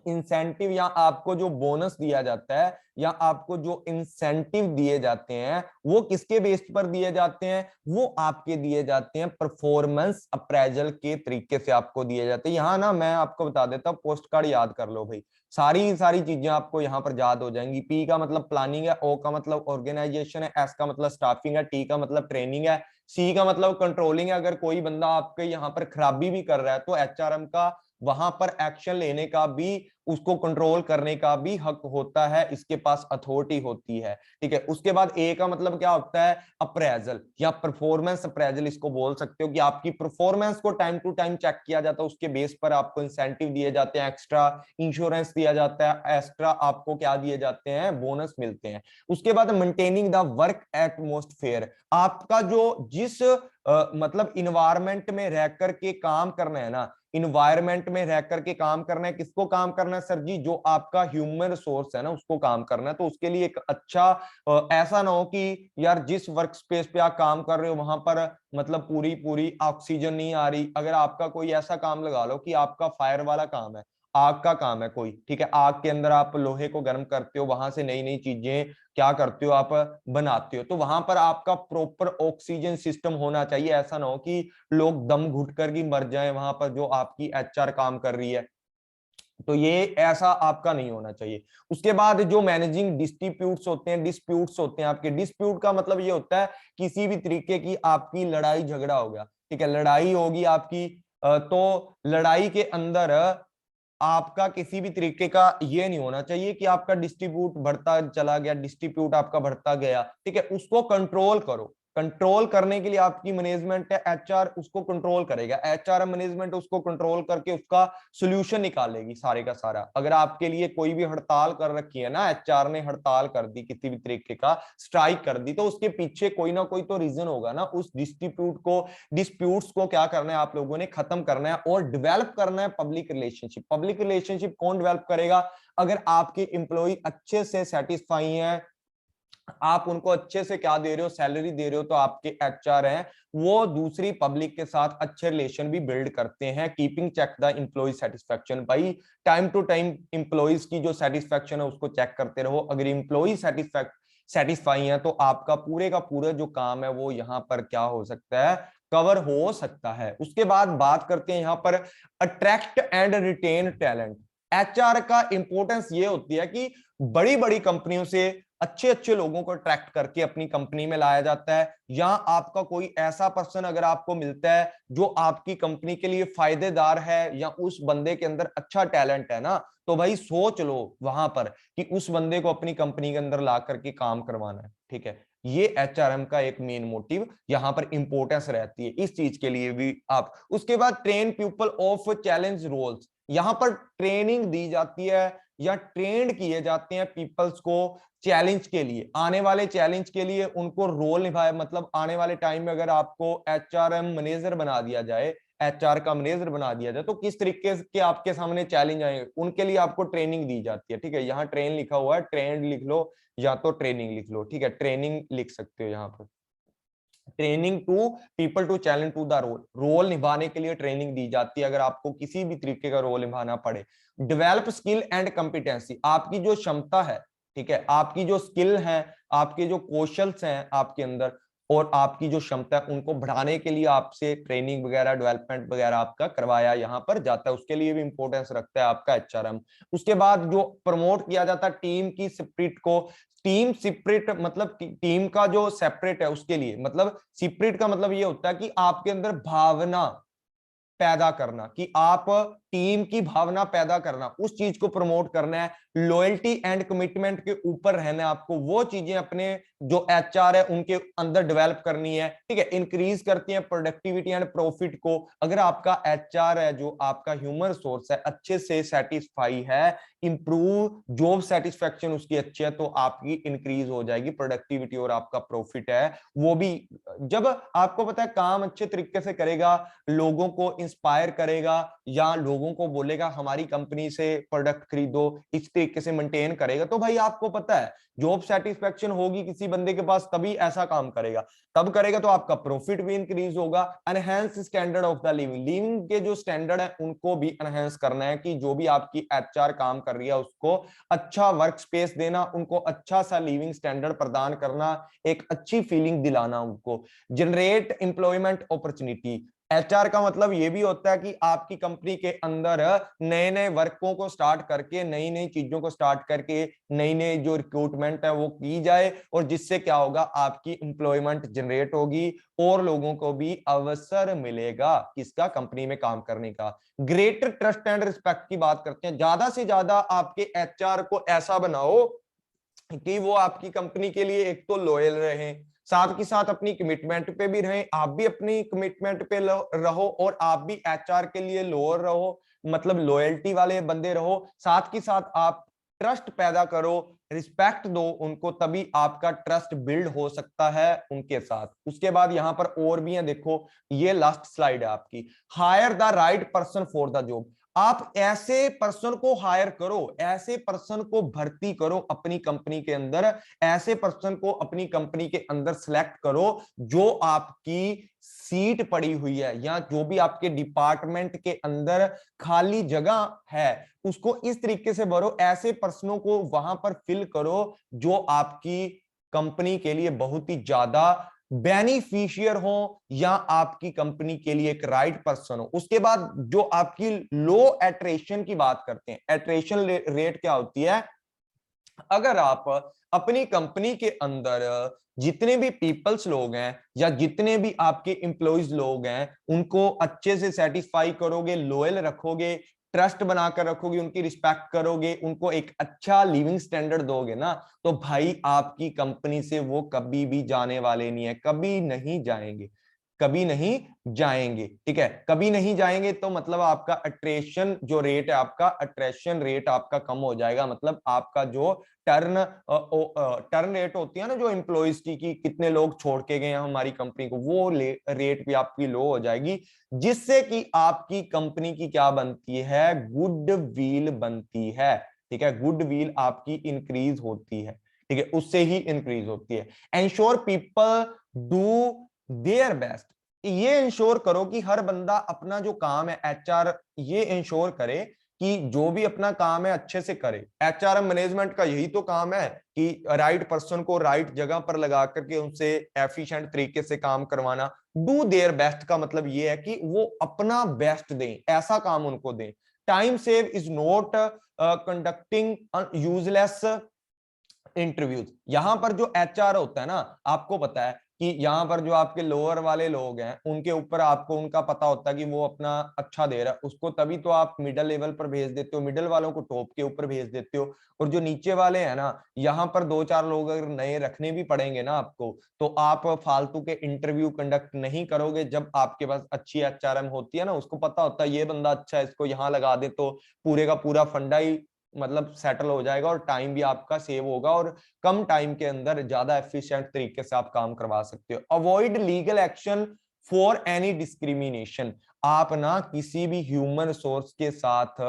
इंसेंटिव या आपको जो बोनस दिया जाता है या आपको जो इंसेंटिव दिए जाते हैं, वो किसके बेस्ड पर दिए जाते हैं? वो आपके दिए जाते हैं परफॉर्मेंस अप्रेजल के तरीके से आपको दिए जाते हैं। यहाँ ना मैं आपको बता देता हूँ, पोस्ट कार्ड याद कर लो भाई, सारी सारी चीजें आपको यहाँ पर याद हो जाएंगी। पी का मतलब प्लानिंग है, ओ का मतलब ऑर्गेनाइजेशन है, एस का मतलब स्टाफिंग है, टी का मतलब ट्रेनिंग है, सी का मतलब कंट्रोलिंग है। अगर कोई बंदा आपके यहाँ पर खराबी भी कर रहा है तो एचआरएम का वहां पर एक्शन लेने का भी, उसको कंट्रोल करने का भी हक होता है, इसके पास अथॉरिटी होती है। ठीक है, उसके बाद ए का मतलब क्या होता है? अप्रेजल या परफॉर्मेंस अप्रेजल इसको बोल सकते हो, कि आपकी परफॉर्मेंस को टाइम टू टाइम चेक किया जाता है, उसके बेस पर आपको इंसेंटिव दिए जाते हैं, एक्स्ट्रा इंश्योरेंस दिया जाता है, एक्स्ट्रा आपको क्या दिए जाते हैं? बोनस मिलते हैं। उसके बाद मेंटेनिंग द वर्क एटमॉस्फेयर, आपका जो जिस मतलब इन्वायरमेंट में रह करके काम करना है ना, इन्वायरमेंट में रह करके काम करना है, किसको काम करना है सर जी? जो आपका ह्यूमन रिसोर्स है ना, उसको काम करना है। तो उसके लिए एक अच्छा ऐसा ना हो कि यार जिस वर्क स्पेस पे आप काम कर रहे हो वहां पर मतलब पूरी पूरी ऑक्सीजन नहीं आ रही। अगर आपका कोई ऐसा काम लगा लो कि आपका फायर वाला काम है, आग का काम है कोई, ठीक है, आग के अंदर आप लोहे को गर्म करते हो, वहां से नई नई चीजें क्या करते हो? आप बनाते हो, तो वहां पर आपका प्रॉपर ऑक्सीजन सिस्टम होना चाहिए। ऐसा ना हो कि लोग दम घुट कर ही मर जाए वहां पर जो आपकी एचआर काम कर रही है। तो ये ऐसा आपका नहीं होना चाहिए। उसके बाद जो मैनेजिंग डिस्प्यूट्स होते हैं आपके, डिस्प्यूट का मतलब ये होता है किसी भी तरीके की आपकी लड़ाई झगड़ा हो गया, ठीक है, लड़ाई होगी आपकी, तो लड़ाई के अंदर आपका किसी भी तरीके का ये नहीं होना चाहिए कि आपका डिस्ट्रीब्यूट बढ़ता चला गया, डिस्ट्रीब्यूट आपका बढ़ता गया, ठीक है, उसको कंट्रोल करो। कंट्रोल करने के लिए आपकी मैनेजमेंट है, एचआर उसको कंट्रोल करेगा, एचआर मैनेजमेंट उसको कंट्रोल करके उसका सोल्यूशन निकालेगी सारे का सारा। अगर आपके लिए कोई भी हड़ताल कर रखी है ना, एचआर ने हड़ताल कर दी, किसी भी तरीके का स्ट्राइक कर दी, तो उसके पीछे कोई ना कोई तो रीजन होगा ना। उस डिस्प्यूट्स को क्या करना है आप लोगों ने? खत्म करना है और डेवलप करना है पब्लिक रिलेशनशिप। पब्लिक रिलेशनशिप कौन डेवलप करेगा? अगर आपके एम्प्लॉय अच्छे से सेटिस्फाई हैं, आप उनको अच्छे से क्या दे रहे हो? सैलरी दे रहे हो, तो आपके एचआर हैं वो दूसरी पब्लिक के साथ अच्छे रिलेशन भी बिल्ड करते हैं। Keeping check the employ satisfaction, भाई टाइम टू टाइम एम्प्लॉयज की जो सेटिस्फेक्शन है उसको चेक करते रहो। अगर एम्प्लॉय सेटिस्फाई है तो आपका पूरे का पूरा जो काम है वो यहाँ पर क्या हो सकता है? कवर हो सकता है। उसके बाद बात करते हैं यहाँ पर attract and retain talent. HR का इंपॉर्टेंस ये होती है कि बड़ी बड़ी कंपनियों से अच्छे अच्छे लोगों को अट्रैक्ट करके अपनी कंपनी में लाया जाता है, या आपका कोई ऐसा पर्सन अगर आपको मिलता है जो आपकी कंपनी के लिए फायदेदार है, या उस बंदे के अंदर अच्छा टैलेंट है ना, तो भाई सोच लो वहां पर कि उस बंदे को अपनी कंपनी के अंदर ला करके काम करवाना है। ठीक है, ये एचआरएम का एक मेन मोटिव यहाँ पर इंपॉर्टेंस रहती है इस चीज के लिए भी। आप उसके बाद train people of challenge roles, यहाँ पर ट्रेनिंग दी जाती है या ट्रेंड किए जाते हैं पीपल्स को चैलेंज के लिए, आने वाले चैलेंज के लिए उनको रोल निभाए। मतलब आने वाले टाइम में अगर आपको एचआरएम मैनेजर बना दिया जाए, एचआर का मैनेजर बना दिया जाए, तो किस तरीके के आपके सामने चैलेंज आएंगे, उनके लिए आपको ट्रेनिंग दी जाती है। ठीक है, यहाँ ट्रेन लिखा हुआ है, ट्रेंड लिख लो या तो ट्रेनिंग लिख लो। ठीक है, ट्रेनिंग लिख सकते हो यहाँ पर। Training to people to challenge to the role, role निभाने के लिए ट्रेनिंग दी जाती है अगर आपको किसी भी तरीके का रोल निभाना पड़े। डेवलप स्किल एंड कंपिटेंसी, आपकी जो क्षमता है, ठीक है, आपकी जो स्किल है, आपके जो कौशल्स हैं आपके अंदर, और आपकी जो क्षमता है उनको बढ़ाने के लिए आपसे ट्रेनिंग वगैरह डेवलपमेंट वगैरह आपका करवाया यहाँ पर जाता है। उसके लिए भी इंपॉर्टेंस रखता है आपका एचआरएम। उसके बाद जो प्रमोट किया जाता है टीम की स्पिरिट को, टीम सिपरेट मतलब टीम का जो सेपरेट है उसके लिए, मतलब सिपरेट का मतलब ये होता है कि आपके अंदर भावना, पैदा करना, कि आप टीम की भावना पैदा करना, उस चीज को प्रमोट करना है, लॉयल्टी एंड कमिटमेंट के ऊपर रहना है आपको, वो चीजें अपने जो एचआर है उनके अंदर डेवलप करनी है, ठीक है। इंक्रीज करती है प्रोडक्टिविटी एंड प्रॉफिट को। अगर आपका एचआर है, जो आपका ह्यूमन सोर्स है, अच्छे से सेटिस्फाई है, इंप्रूव जॉब सेटिस्फेक्शन उसकी अच्छी है, तो आपकी इंक्रीज हो जाएगी प्रोडक्टिविटी और आपका प्रॉफिट है वो भी। जब आपको पता है काम अच्छे तरीके से करेगा, लोगों को इंस्पायर करेगा या लोगों को बोलेगा हमारी कंपनी से प्रोडक्ट खरीदो, इस तरीके से मेंटेन करेगा, तो भाई आपको पता है जॉब सेटिस्फेक्शन होगी किसी बंदे के पास तभी ऐसा काम करेगा। तब करेगा तो आपका प्रॉफिट भी इंक्रीज होगा। Enhance standard of the living, living के जो स्टैंडर्ड है उनको भी एनहेंस करना है, कि जो भी आपकी एचआर काम कर रही है उसको अच्छा वर्क स्पेस देना, उनको अच्छा सा लिविंग स्टैंडर्ड प्रदान करना, एक अच्छी फीलिंग दिलाना उनको। जनरेट एम्प्लॉयमेंट अपॉर्चुनिटी, एचआर का मतलब ये भी होता है कि आपकी कंपनी के अंदर नए नए वर्कों को स्टार्ट करके, नई नई चीजों को स्टार्ट करके, नई नई जो रिक्रूटमेंट है वो की जाए, और जिससे क्या होगा, आपकी एम्प्लॉयमेंट जनरेट होगी और लोगों को भी अवसर मिलेगा किसका, कंपनी में काम करने का। ग्रेटर ट्रस्ट एंड रिस्पेक्ट की बात करते हैं, ज्यादा से ज्यादा आपके एचआर को ऐसा बनाओ कि वो आपकी कंपनी के लिए एक तो लॉयल रहे, साथ के साथ अपनी कमिटमेंट पे भी रहें, आप भी अपनी कमिटमेंट पे रहो, और आप भी एचआर के लिए लोअर रहो, मतलब लॉयल्टी वाले बंदे रहो, साथ के साथ आप ट्रस्ट पैदा करो, रिस्पेक्ट दो उनको, तभी आपका ट्रस्ट बिल्ड हो सकता है उनके साथ। उसके बाद यहां पर और भी है, देखो ये लास्ट स्लाइड है आपकी, hire the right person for the job. आप ऐसे पर्सन को हायर करो, ऐसे पर्सन को भर्ती करो अपनी कंपनी के अंदर, ऐसे पर्सन को अपनी कंपनी के अंदर सिलेक्ट करो, जो आपकी सीट पड़ी हुई है या जो भी आपके डिपार्टमेंट के अंदर खाली जगह है उसको इस तरीके से भरो, ऐसे पर्सनों को वहां पर फिल करो जो आपकी कंपनी के लिए बहुत ही ज्यादा बेनिफिशियर हो या आपकी कंपनी के लिए एक राइट पर्सन हो। उसके बाद जो आपकी लो एट्रेशन की बात करते हैं, एट्रेशन रेट क्या होती है, अगर आप अपनी कंपनी के अंदर जितने भी पीपल्स लोग हैं या जितने भी आपके एम्प्लॉइज लोग हैं उनको अच्छे से सेटिस्फाई करोगे, लॉयल रखोगे, ट्रस्ट बनाकर रखोगे, उनकी रिस्पेक्ट करोगे, उनको एक अच्छा लिविंग स्टैंडर्ड दोगे ना, तो भाई आपकी कंपनी से वो कभी भी जाने वाले नहीं है, कभी नहीं जाएंगे, कभी नहीं जाएंगे, ठीक है। कभी नहीं जाएंगे तो मतलब आपका अट्रैक्शन जो रेट है, आपका अट्रैक्शन रेट आपका कम हो जाएगा, मतलब आपका जो टर्न टर्न रेट होती है ना जो एम्प्लॉइज की, कि कितने लोग छोड़ के गए हमारी कंपनी को, वो रेट भी आपकी लो हो जाएगी, जिससे कि आपकी कंपनी की क्या बनती है, गुड विल बनती है, ठीक है। गुड विल आपकी इंक्रीज होती है, ठीक है, उससे ही इंक्रीज होती है। Ensure people do their best, ये इंश्योर करो कि हर बंदा अपना जो काम है, एचआर ये इंश्योर करे कि जो भी अपना काम है अच्छे से करे। एचआरएम मैनेजमेंट का यही तो काम है कि राइट पर्सन को राइट जगह पर लगा करके उनसे एफिशिएंट तरीके से काम करवाना। डू देयर बेस्ट का मतलब ये है कि वो अपना बेस्ट दें, ऐसा काम उनको दें। Time save is not conducting useless interviews, यहां पर जो एचआर होता है ना, आपको पता है कि यहाँ पर जो आपके लोअर वाले लोग हैं उनके ऊपर आपको उनका पता होता है कि वो अपना अच्छा दे रहा है उसको, तभी तो आप मिडिल लेवल पर भेज देते हो, मिडिल वालों को टॉप के ऊपर भेज देते हो, और जो नीचे वाले हैं ना, यहाँ पर दो चार लोग अगर नए रखने भी पड़ेंगे ना आपको, तो आप फालतू के इंटरव्यू कंडक्ट नहीं करोगे। जब आपके पास अच्छी एचआरएम होती है ना, उसको पता होता है ये बंदा अच्छा है, इसको यहाँ लगा दे तो पूरे का पूरा फंडा ही मतलब सेटल हो जाएगा, और टाइम भी आपका सेव होगा, और कम टाइम के अंदर ज्यादा एफिशिएंट तरीके से आप काम करवा सकते हो। Avoid legal action for any discrimination, आप ना किसी भी ह्यूमन सोर्स के साथ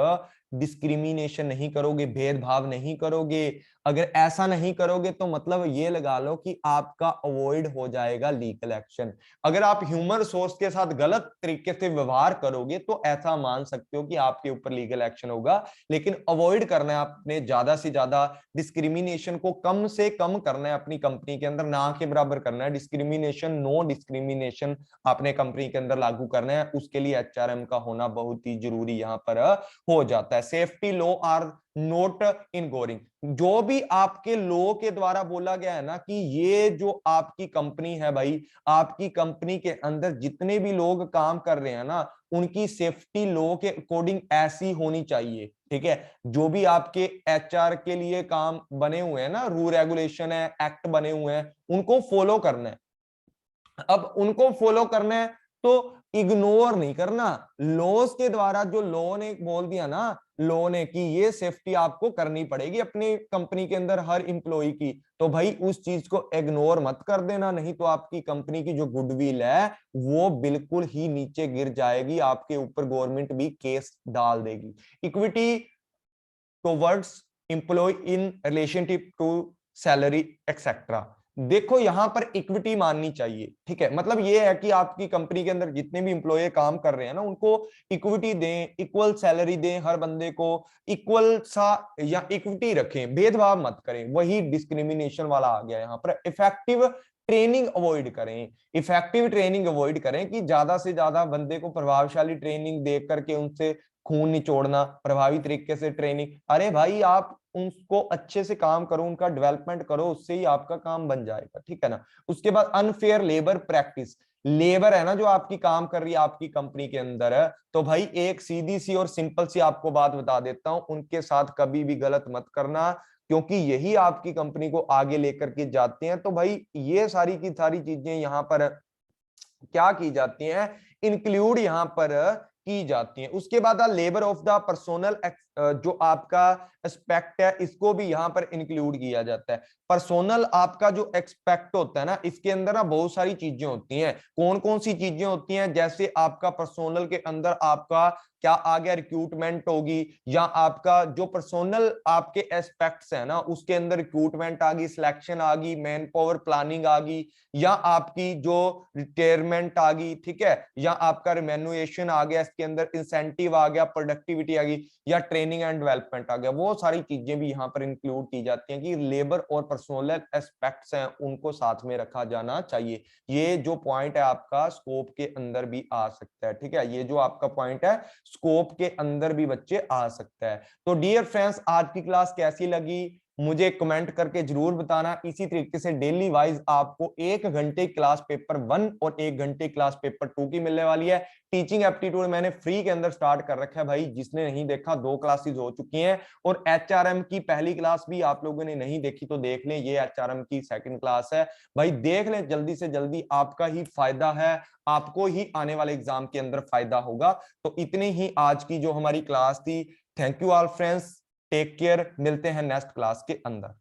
डिस्क्रिमिनेशन नहीं करोगे, भेदभाव नहीं करोगे। अगर ऐसा नहीं करोगे तो मतलब ये लगा लो कि आपका अवॉइड हो जाएगा लीगल एक्शन। अगर आप ह्यूमन सोर्स के साथ गलत तरीके से व्यवहार करोगे तो ऐसा मान सकते हो कि आपके ऊपर लीगल एक्शन होगा, लेकिन अवॉइड करना है आपने ज्यादा से ज्यादा, डिस्क्रिमिनेशन को कम से कम करना है अपनी कंपनी के अंदर, ना के बराबर करना है। डिस्क्रिमिनेशन, नो डिस्क्रिमिनेशन आपने कंपनी के अंदर लागू करना है, उसके लिए एचआरएम का होना बहुत ही जरूरी यहाँ पर हो जाता है। Safety law are not ignoring, जो भी आपके लॉ के द्वारा बोला गया है ना कि ये जो आपकी कंपनी है भाई, आपकी कंपनी के अंदर जितने भी लोग काम कर रहे हैं ना उनकी सेफ्टी लॉ के अकॉर्डिंग ऐसी होनी चाहिए। ठीक है, जो भी आपके एचआर के लिए काम बने हुए हैं ना, रूल रेगुलेशन है, एक्ट बने हुए हैं, उनको फॉलो करना है। अब उनको फॉलो करना है तो इग्नोर नहीं करना। लॉज के द्वारा जो लॉ ने बोल दिया ना, लॉ ने कि ये सेफ्टी आपको करनी पड़ेगी अपनी कंपनी के अंदर हर इंप्लॉय की, तो भाई उस चीज को इग्नोर मत कर देना, नहीं तो आपकी कंपनी की जो गुडविल है वो बिल्कुल ही नीचे गिर जाएगी, आपके ऊपर गवर्नमेंट भी केस डाल देगी। Equity towards employ in relationship to salary etcetera. देखो यहां पर इक्विटी माननी चाहिए। ठीक है, मतलब ये है कि आपकी कंपनी के अंदर जितने भी इंप्लॉय काम कर रहे हैं ना, उनको इक्विटी दें, इक्वल सैलरी दें, हर बंदे को इक्वल सा या इक्विटी रखें, भेदभाव मत करें। वही डिस्क्रिमिनेशन वाला आ गया यहां पर। इफेक्टिव ट्रेनिंग अवॉइड करें, इफेक्टिव ट्रेनिंग अवॉइड करें कि ज्यादा से ज्यादा बंदे को प्रभावशाली ट्रेनिंग दे करके उनसे खून निचोड़ना, प्रभावी तरीके से ट्रेनिंग। अरे भाई आप उनको अच्छे से काम करो, उनका डेवलपमेंट करो, उससे ही आपका काम बन जाएगा। ठीक है ना। उसके बाद अनफेयर लेबर प्रैक्टिस। लेबर है ना जो आपकी काम कर रही है आपकी कंपनी के अंदर है, तो भाई एक सीधी सी और सिंपल सी आपको बात बता देता हूं, उनके साथ कभी भी गलत मत करना, क्योंकि यही आपकी कंपनी को आगे लेकर के जाते हैं। तो भाई ये सारी की सारी चीजें यहां पर क्या की जाती हैं, इंक्लूड यहां पर की जाती हैं। उसके बाद लेबर ऑफ द पर्सोनल जो आपका एस्पेक्ट है, इसको भी यहां पर इंक्लूड किया जाता है। पर्सोनल आपका जो एक्सपेक्ट होता है ना, इसके अंदर ना बहुत सारी चीजें होती हैं। कौन कौन सी चीजें होती हैं, जैसे आपका पर्सोनल के अंदर आपका क्या आ गया, रिक्रूटमेंट होगी, या आपका जो पर्सोनल आपके एस्पेक्ट्स है ना, उसके अंदर रिक्रूटमेंट आ गई, सिलेक्शन आ गई, मैन पावर प्लानिंग आ गई, या आपकी जो रिटायरमेंट आ गई। ठीक है, या आपका रिमेन्युएशन आ गया, इसके अंदर इंसेंटिव आ गया, प्रोडक्टिविटी आ गई, या ट्रेनिंग एंड डेवलपमेंट आ गया। वो सारी चीजें भी यहाँ पर इंक्लूड की जाती हैं कि लेबर और पर्सनल एस्पेक्ट्स हैं, उनको साथ में रखा जाना चाहिए। ये जो पॉइंट है आपका स्कोप के अंदर भी आ सकता है। ठीक है, ये जो आपका पॉइंट है स्कोप के अंदर भी बच्चे आ सकता है। तो डियर फ्रेंड्स, आज की क्लास कैसी लगी मुझे कमेंट करके जरूर बताना। इसी तरीके से डेली वाइज आपको 1 घंटे क्लास पेपर 1 और 1 घंटे क्लास पेपर 2 की मिलने वाली है। टीचिंग एप्टीट्यूड मैंने फ्री के अंदर स्टार्ट कर रखा है भाई, जिसने नहीं देखा 2 क्लासेस हो चुकी हैं, और एचआरएम की पहली क्लास भी आप लोगों ने नहीं देखी तो देख लें, ये एचआरएम की सेकंड क्लास है भाई, देख लें जल्दी से जल्दी, आपका ही फायदा है, आपको ही आने वाले एग्जाम के अंदर फायदा होगा। तो इतनी ही आज की जो हमारी क्लास थी। Thank you all friends, take care, मिलते हैं नेक्स्ट क्लास के अंदर।